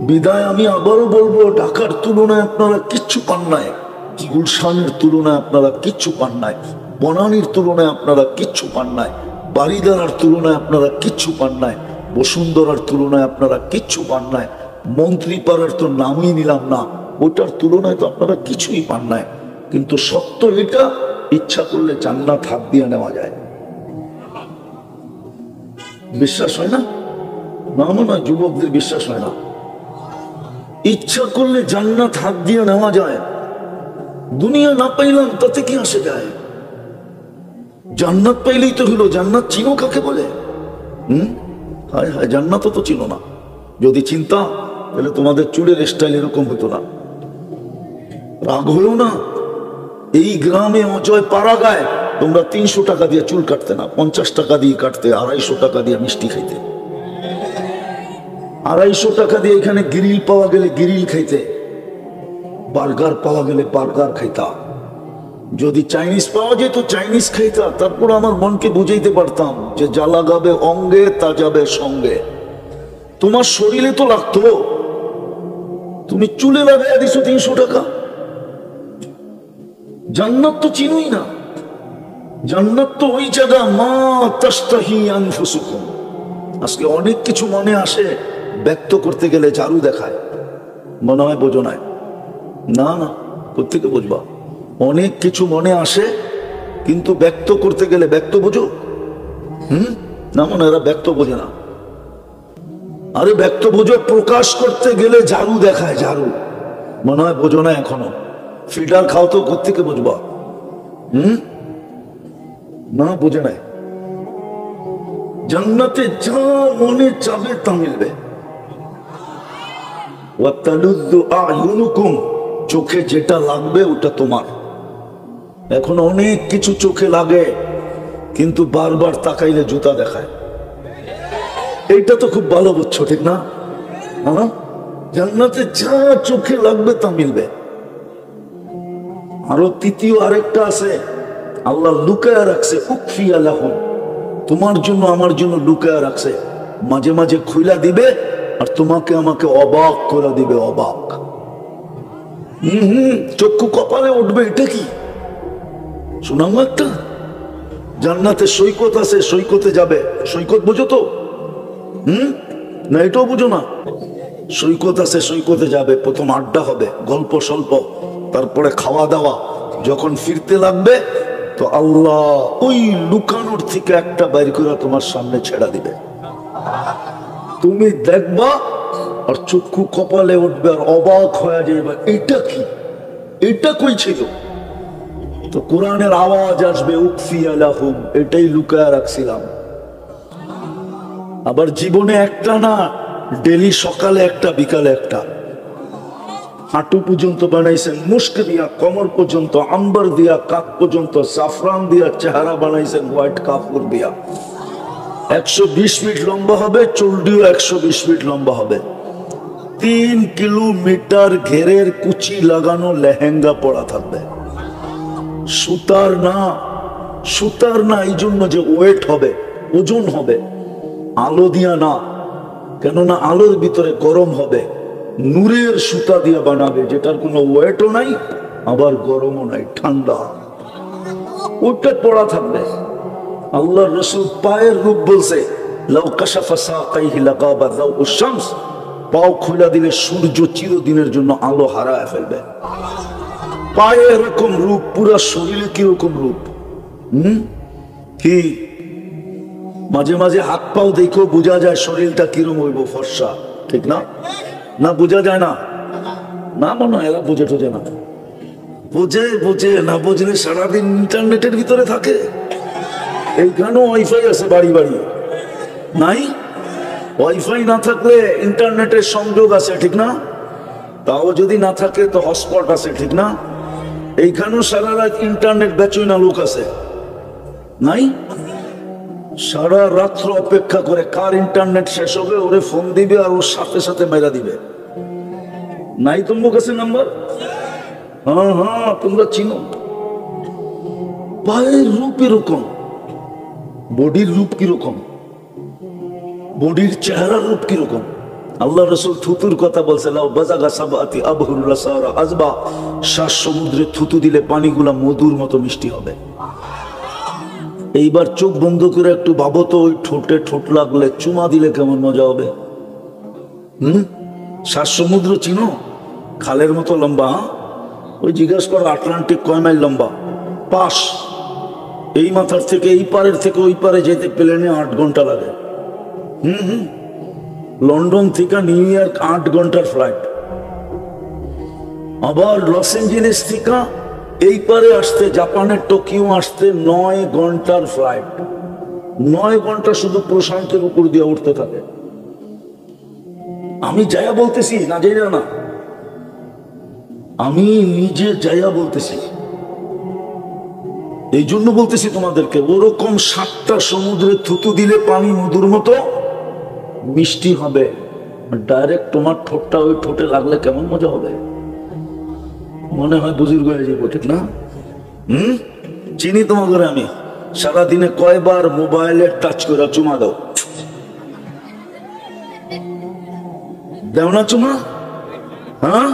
বিদায় আমি আবারও বলবো, ঢাকার তুলনায় আপনারা কিচ্ছু পান নাই, গুলশানের তুলনায় আপনারা কিচ্ছু পান নাই, বনানীর তুলনায় আপনারা কিচ্ছু পান নাই, বাড়িদারার তুলনায় আপনারা কিচ্ছু পান নাই, বসুন্ধরার তুলনায় আপনারা কিচ্ছু পান নাই, মন্ত্রীপাড়ার তো নামই নিলাম না, ওটার তুলনায় তো আপনারা কিছুই পান নাই। কিন্তু সত্য এটা, ইচ্ছা করলে জান্নাত হাত দিয়ে নেওয়া যায়। বিশ্বাস হয় না? না মনে হয় যুবকদের বিশ্বাস হয় না। ইচ্ছা করলে জান্নাত হাত দিয়ে নেওয়া যায়। দুনিয়া না পাইলাম তাতে কি আসে যায়? জান্নাত পাইলেই তো হলো। জান্নাত চিনো কাকে বলে? হায় হায়, জান্নাত তো চিনো না। যদি চিন্তা তাহলে তোমাদের চুলের স্টাইল এরকম হতো না। রাগ হলো না? এই গ্রামে অজয় পাড়া গায় তোমরা 300 টাকা দিয়ে চুল কাটতে না, 50 টাকা দিয়ে কাটতে, 250 টাকা দিয়ে মিষ্টি খাইতে, 250 টাকা দিয়ে এখানে গ্রিল পাওয়া গেলে গ্রিল খাইতে, বার্গার পাওয়া গেলে বার্গার খাইতা, যদি চাইনিজ পাওয়া যেত চাইনিজ খাইতা। তারপর আমার মনকে বুঝাইতে পারতাম যে যা লাগাবে অঙ্গে তা যাবে সঙ্গে। তোমার শরীরে তো লাগতো, তুমি চুলে লাগাই দিছো 300 টাকা। জান্নাত তো চিনোই না। জান্নাত তো ওই জায়গা, মা তাশতাহি আনফুসুকুম। আজকে অনেক কিছু মনে আসে, ব্যক্ত করতে গেলে ঝাড়ু দেখায়, মনে হয় বোঝো নাই। না না, কোত্থেকে বুঝবা? অনেক কিছু মনে আসে, কিন্তু ব্যক্ত করতে গেলে ব্যক্ত বোঝো? না, মনে এরা ব্যক্ত বোঝে না। আরে ব্যক্ত বোঝো, প্রকাশ করতে গেলে ঝাড়ু দেখায়, ঝাড়ু। মনে হয় বোঝো না এখনো। ফিল্টার খাও তো, কোত্থেকে বুঝবা? না, বোঝে নাই। জান্নাতে যা মনে চাবে তা মিলবে। ওয়া তালুযু আ'য়ুনুকুম, চোখে যেটা লাগবে ওটা তোমার। এখন অনেক কিছু চোখে লাগে, কিন্তু বারবার তাকাইলে জুতা দেখায়। এইটা তো খুব ভালো বুঝছো, ঠিক না? জান্নাতে যা চোখে লাগবে তা মিলবে। আরো তৃতীয় আরেকটা আছে, আল্লাহ লুকায়া রাখছে, উখফিয়া লাহুম, তোমার জন্য আমার জন্য লুকায়া রাখছে। মাঝে মাঝে খুইলা দিবে আর তোমাকে আমাকে অবাক করে দিবে, অবাক। চক্ষু কপালে উঠবে, এটা কি শোনাম একটা? জান্নাতে সৈকত আছে, সৈকতে যাবে। সৈকত বুঝো তো? না এটাও বুঝো না? সৈকত আছে, সৈকতে যাবে। প্রথম আড্ডা হবে, গল্প স্বল্প, তারপরে খাওয়া দাওয়া। যখন ফিরতে লাগবে তো আল্লাহ ওই লুকানোর থেকে একটা বাইর করে তোমার সামনে ছেড়া দিবে, তুমি দেখবা আর চক্ষু কপালে উঠবে আর অবাক হয়ে যাবে, এটা কি, এটা কই ছিল? তো কোরআনের আওয়াজ আসবে, উখফিয়া লাহুম, এটাই লুকায়া রাখছিলাম। আবার জীবনে একটা না, ডেলি সকালে একটা বিকালে একটা। হাঁটু পর্যন্ত বানাইছেন মুস্ক দিয়া, কমর পর্যন্ত আম্বার দিয়া, কাক পর্যন্ত জাফরান দিয়া, চেহারা বানাইছেন হোয়াইট কাপড় দিয়া। 120 ফিট লম্বা হবে, চুলডিও 120 ফিট লম্বা হবে। 3 কিলোমিটার ঘেরের কুচি লাগানো লেহেঙ্গা পরা থাকবে, সুতার না, সুতার না, এই জন্য যে ওয়েট হবে, ওজন হবে, আলো দিয়া না, কেননা আলোর ভিতরে গরম হবে। নূরের সুতা দিয়ে বানাবে, যেটার কোনো ওয়েটও নাই আবার গরমও নাই, ঠান্ডা, ওটা পড়া থাকবে। আল্লাহর রাসূল পায়ের রূপ বলছে, লাউ কাশাফা সাকাইহি লাগাবা যাউউশ শামস, পাও খুলে দিলে সূর্য চিরদিনের জন্য আলো হারায় ফেলবে। পায়ে এরকম রূপ, পুরা শরীরে কিরকম রূপ। কি মাঝে মাঝে হাত পাও দেখো বোঝা যায় শরীরটা কিরম হইব, ফর্সা, ঠিক না? না বোঝা যায় না? না মনে হয় এরা বুঝে টুঝে না, বুঝে বুঝে না বুঝলে সারাদিন ইন্টারনেটের ভিতরে থাকে। এইখানেও ওয়াইফাই আছে বাড়ি বাড়ি, নাই? ওয়াইফাই না থাকলে ইন্টারনেটের সংযোগ আছে, ঠিক না? তাও যদি না থাকে তো হটস্পট আছে, ঠিক না? এইখানেও সারা রাত ইন্টারনেট বেচই না লোক আছে, নাই? সারা রাত্র অপেক্ষা করে কার ইন্টারনেট শেষ হবে, ওরে ফোন দিবে আর ওর সাথে সাথে মেরা দিবে। নাই তোমার কাছে নাম্বার? হ্যাঁ হ্যাঁ, তোমরা চিনো। পায়ের রূপ এরকম, বডির রূপ কিরকম, বডির চেহারার রূপ কিরকম। আল্লাহ রাসূল থুতুর কথা বলছে, লাউ বাজাগা সাবাতি আবহুর লাসারা আজবা, 7 সমুদ্রে থুতু দিলে পানিগুলা মধুর মতো মিষ্টি হবে। এইবার চোখ বন্ধ করে একটু ভাবো তো, ওই ঠোঁটে ঠোঁট লাগলে চুমা দিলে কেমন মজা হবে। 7 সমুদ্র চিনো? খালের মতো লম্বা। ওই জিজ্ঞাসা করো আটলান্টিক কয় মাইল লম্বা? 5। এই মাথার থেকে এই পারের থেকে ওই পারে যেতে প্লেনে 8 ঘন্টা লাগে। লন্ডন থেকে নিউ ইয়র্ক 8 ঘন্টার ফ্লাইট। আবার লস এঞ্জেলেস থেকে এই পারে আসতে, জাপানের টোকিও আসতে 9 ঘন্টার ফ্লাইট। 9 ঘন্টা শুধু প্রশান্তের উপর দিয়ে উঠতে থাকে। আমি যাইয়া বলতেছি, না যাইয়া না, আমি নিজে যাইয়া বলতেছি। এই জন্য বলতেছি তোমাদেরকে, ওরকম 7টা সমুদ্রে থুতু দিলে পানি মধুর মতো মিষ্টি হবে। ডাইরেক্ট তোমার ঠোঁটটা ওই ঠোঁটে লাগলে কেমন মজা হবে, মনে হয় বুজুর্গ হয়ে যাবো, ঠিক না? চিনি তোমাকে আমি। সারাদিনে কয়বার মোবাইলে টাচ করে চুমা দাও? দেও না চুমা? হ্যাঁ,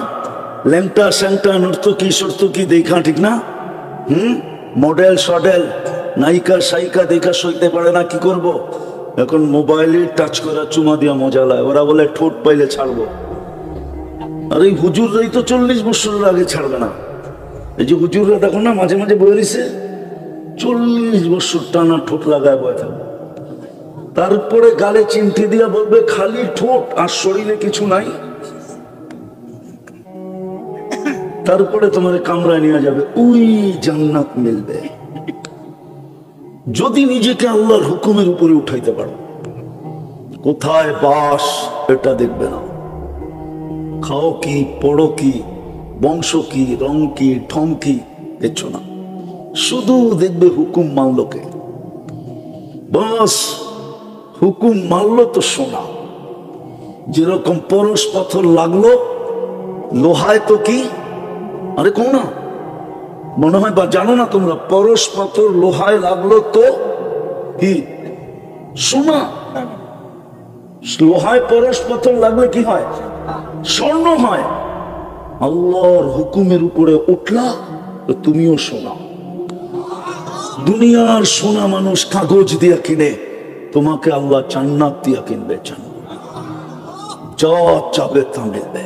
ল্যাংটা স্যাংটা নর্তকী সর্তকী দেখা, ঠিক না? মডেল সডেল নায়িকা সাইকা দেখা সইতে পারে না, কি করব? এখন মোবাইলে টাচ করে চুমা দিয়া মজা লাগে। ওরা বলে ঠোঁট পাইলে ছাড়বো। আর এই হুজুররাই তো 40 বছরের আগে ছাড়বে না। এই যে হুজুররা দেখো না মাঝে মাঝে বয়ে দিছে, 40 বছর টানা ঠোঁট লাগায় বয়ে থাকবে। তারপরে গালে চিমটি দিয়া বলবে খালি ঠোঁট আর শরীরে কিছু নাই। তারপরে তোমার কামরায় নিয়ে যাবে, ওই জান্নাত মিলবে যদি নিজেকে আল্লাহর হুকুমের উপরে উঠাইতে পারো। কোথায় বাস এটা দেখবে না, খাও কি, পড়ো কি, বংশ কি, রং কি, ঠং কি, কিচ্ছু না। শুধু দেখবে হুকুম মানলোকে, বাস হুকুম মানলো তো সোনা। যেরকম পরশ পাথর লাগলো লোহায় তো কি, আরে কো না, মনে হয় বা জানো না তোমরা, পরশ পাথর লোহায় লাগলো তো কি সোনা। লোহায় পরশ পাথর লাগলে কি হয়? স্বর্ণ হয়। আল্লাহর হুকুমের উপরে উঠলা তো তুমিও সোনা। দুনিয়ার সোনা মানুষ কাগজ দিয়া কিনে, তোমাকে আল্লাহ জান্নাত দিয়া কিনবে। যা চাবে তা মিলবে,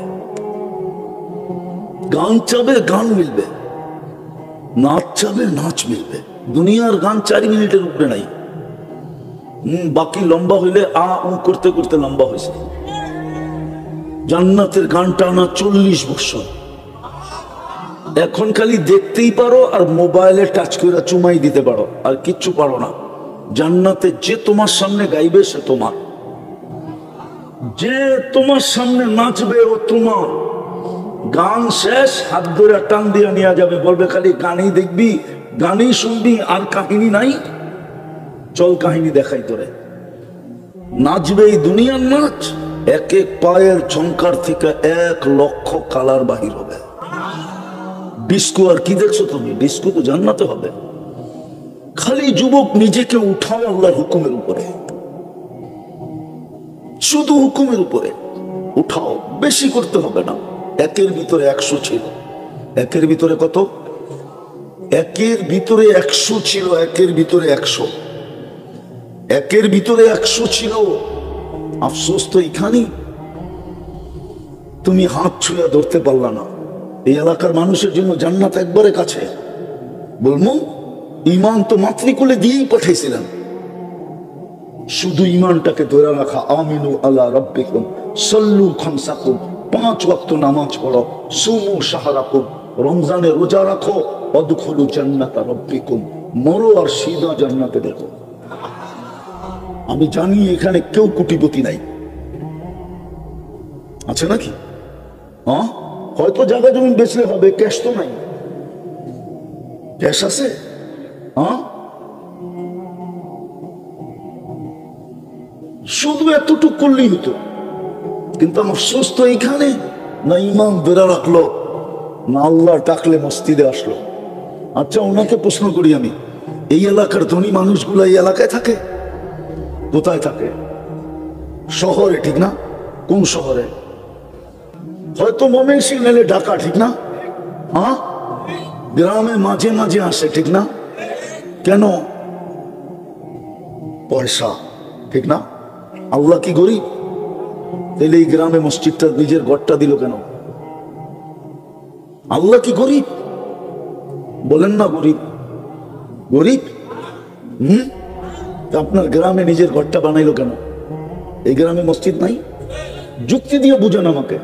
গান চাবে গান মিলবে, নাচ চাবে নাচ মিলবে। দুনিয়ার গান 4 মিনিটের উপরে নাই, বাকি লম্বা হইলে আ উ করতে করতে লম্বা হয়েছে। জান্নাতের গানটা না 40 বছর। এখন খালি দেখতেই পারো আর মোবাইলে টাচ করে চুমাই দিতে পারো, আর কিচ্ছু পারো না। জান্নাতে যে তোমার সামনে গাইবে সে তোমার, যে তোমার সামনে নাচবে ও তোমার। গান শেষ, হাত ধরে টান দিয়ে নিয়ে যাবে, বলবে খালি গানই দেখবি, গানই শুনবি, আর কাহিনী নাই। চল কাহিনী দেখাই তোরে। নাচবে এই দুনিয়ার নাচ, এক এক পায়ের ঝংকার থেকে 1 লক্ষ কালার বাহির হবে। ডিস্কো আর কি দেখছো তুমি? ডিস্কো তো জান্নাতে হবে। খালি যুবক নিজেকে উঠাও আল্লাহর হুকুমের উপরে, শুধু হুকুমের উপরে উঠাও। বেশি করতে হবে না। 1-এর ভিতরে 100 ছিল। 1-এর ভিতরে কত? 1-এর ভিতরে 100 ছিল। 1-এর ভিতরে 100, 1-এর ভিতরে 100 ছিল। আফসোস তো এখানেই, তুমি হাত ছুঁয়ে ধরতে পারলা না। এই এলাকার মানুষের জন্য জান্নাত একবারে কাছে। বলবো ইমান তো মাতৃকুলে দিয়েই পাঠাইছিলেন, শুধু ইমানটাকে ধরে রাখা। আমিনু আলা রাব্বিকুম সাল্লু খামসাকুম, 5 ওয়াক্ত নামাজ পড়ো, সুমু শাহরাকুম, রমজানে রোজা রাখো, অদখুলু জান্নাতা রাব্বিকুম, মরো আর সিধা জান্নাতে দেখো। আমি জানি এখানে কেউ কোটিপতি নাই, আছে নাকি? হ্যাঁ, হয়তো জায়গা জমি বেচলে হবে, ক্যাশ তো নাই। ক্যাশ আছে? হ্যাঁ, শুধু এতটুকু করলেই হতো। কিন্তু আমার সুস্থ এইখানে না ইমাম বেড়া রাখলো, না আল্লাহ ডাকলে মসজিদে আসলো। আচ্ছা, ওনাকে প্রশ্ন করি আমি, এই এলাকার ধনী মানুষগুলো এই এলাকায় থাকে? কোথায় থাকে? শহরে, ঠিক না? কোন শহরে? হয়তো ময়মনসিংহ নাহলে ঢাকা, ঠিক না? হ্যাঁ, গ্রামে মাঝে মাঝে আসে, ঠিক না? কেন? পয়সা, ঠিক না? আল্লাহ কি গরিব? তাহলে এই গ্রামে মসজিদটা, নিজের ঘরটা দিল কেন? আল্লাহ কি গরিব? বলেন না গরিব। গরিব? আপনার গ্রামে নিজের ঘরটা বানাইলো কেন? এই গ্রামে মসজিদ নাই? যুক্তি দিয়ে বুঝেন আমাকে।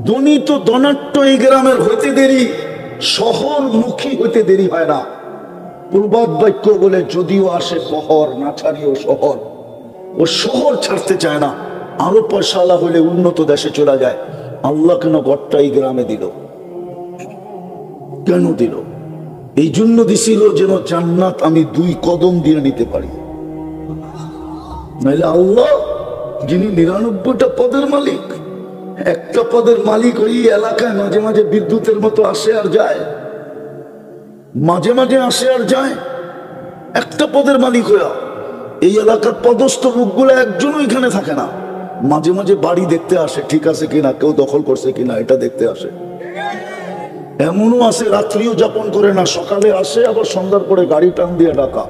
ধনী তো ধনাট্য এই গ্রামের হইতে দেরি, শহরমুখী হইতে দেরি হয় না। প্রবাদ বাক্য বলে, যদিও আসে পহর, না ছাড়িও শহর। ও শহর ছাড়তে চায় না, আরো পয়সাওয়ালা হলে উন্নত দেশে চলে যায়। আল্লাহ কেন ঘরটা এই গ্রামে দিল? কেন দিল? এই জন্য দিছিল যেন জান্নাত আমি 2 কদম দিয়ে নিতে পারি। নাহলে আল্লাহ, যিনি 99টা পদের মালিক, একটা পদের মালিক ওই এলাকায় মাঝে মাঝে বিদ্যুতের মতো আসে আর যায়, মাঝে মাঝে আসে আর যায়। একটা পদের মালিক হইয়া এই এলাকার পদস্থ লোকগুলো একজনও এখানে থাকে না। মাঝে মাঝে বাড়ি দেখতে আসে, ঠিক আছে কিনা, কেউ দখল করছে কিনা, এটা দেখতে আসে। এমনও আছে রাত্রিও যাপন করে না, সকালে আসে, আবার সন্ধ্যার পরে গাড়ি টান দিয়ে ডাকা।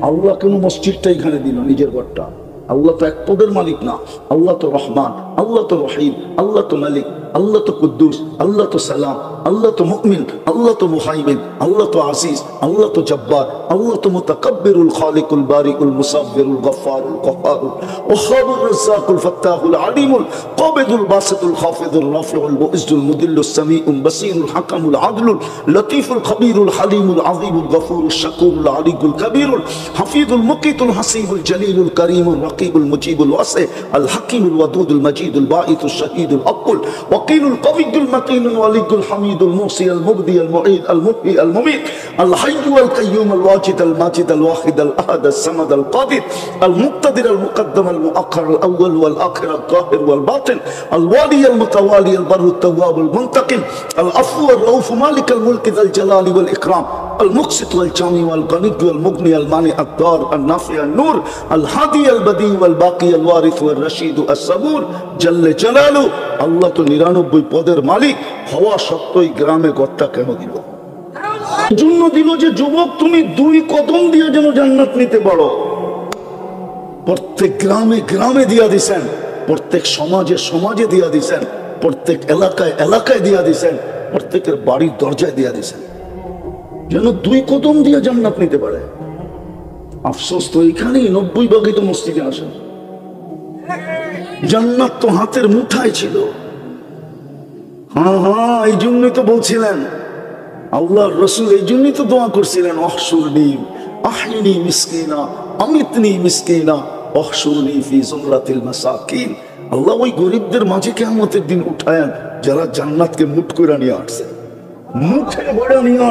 আল্লাহ কেন মসজিদটা এখানে দিল, নিজের ঘরটা? আল্লাহ তো এক পদের মালিক না। আল্লাহ তো রহমান, আল্লাহ তো রহিম, আল্লাহ তো মালিক, আল্লাহ তো কুদ্দুস, আল্লাহ তো সালাম, আল্লাহ তো মুমিন, আল্লাহ তো মুহাইমিন, আল্লাহ তো আজিজ, আল্লাহ তো জব্বার, আল্লাহ তো মুতাকাব্বিরুল খালিকুল বারিকুল মুসাব্বিরুল গফফারুল কহ্হারুল ওয়াহ্হাবুর রাজ্জাকুল ফাত্তাহুল আলিমুল কাবিদুল বাসিতুল খাফিদুর রাফিউল মুইজ্জুল মুদিল্লুস সামিউল বাসীরুল হাকামুল আদলুল লতীফুল খবীরুল হালিমুল আযীমুল গফুরুশ শাকুরুল আলিকুল কবীরুল হাফিজুল মুকিতুল হাসিবুল জলিলুল করিমুল রকিবুল মুজিবুল ওয়াসি আল হাকিমুল ওয়াদুদুল মজিদুল বাঈতুশ শাহীদুল আকুল ওয়াকিলুল কবিয়ুল মাতিনুল ওয়ালিদুল হামিদুল মুহসি আল মুবদি আল মুঈদ আল মুহয়ি আল মুমীত আল হাইয়্যু আল কাইয়্যুম আল ওয়াজিদ আল মাজিদ আল ওয়াহিদ আল আহাদ আল সামাদ আল কাদির আল মুক্তাদির আল মুকদ্দম আল মুআখ্খার আল আউয়াল ওয়াল আখির আল যাহির ওয়াল বাতিন আল ওয়ালি আল মুতাওয়ালি আল বাররু التواب المنتقم العفو الرؤوف مالك الملك ذا الجلال والإكرام المقسط والجامع والغني والمغني المانع الضار النافع النور الهادي البديع والباقي الوارث والرشيد الصبور جل جلاله আল্লাহ তো 99 পদের মালিক হওয়া সত্ত্বেও গ্রামে ঘরটা কেন দিল? জন্য দিল যে যুবক তুমি 2 কদম দিয়ে যেন জান্নাত নিতে পারো। প্রত্যেক গ্রামে গ্রামে দিয়া দিছেন, প্রত্যেক সমাজে সমাজে দিয়া দিছেন, প্রত্যেক এলাকায় এলাকায় দিয়া দিছেন, প্রত্যেকের বাড়ির দরজায় দিয়া দিছেন, যেন 2 কদম দিয়ে জান্নাত নিতে পারে। আফসোস তো এখানেই 90 ভাগই তো মসজিদে আসেন। জান্নাত তো হাতের মুঠায় ছিল। হ্যাঁ, এই জন্যই তো বলছিলেন আল্লাহর রাসূল, এই জন্যই তো দোয়া করছিলেন আহশুরনি আহিনি মিসকিনা আমিতনি মিসকিনা আহশুরনি ফি যুমরাতিল মাসাকিন। আল্লাহ ওই গরিবদের মাঝে কিয়ামতের দিন উঠায়েন যারা জান্নাতকে মুঠ করে নিয়ে আসছে, মুঠে ভরে নিয়ে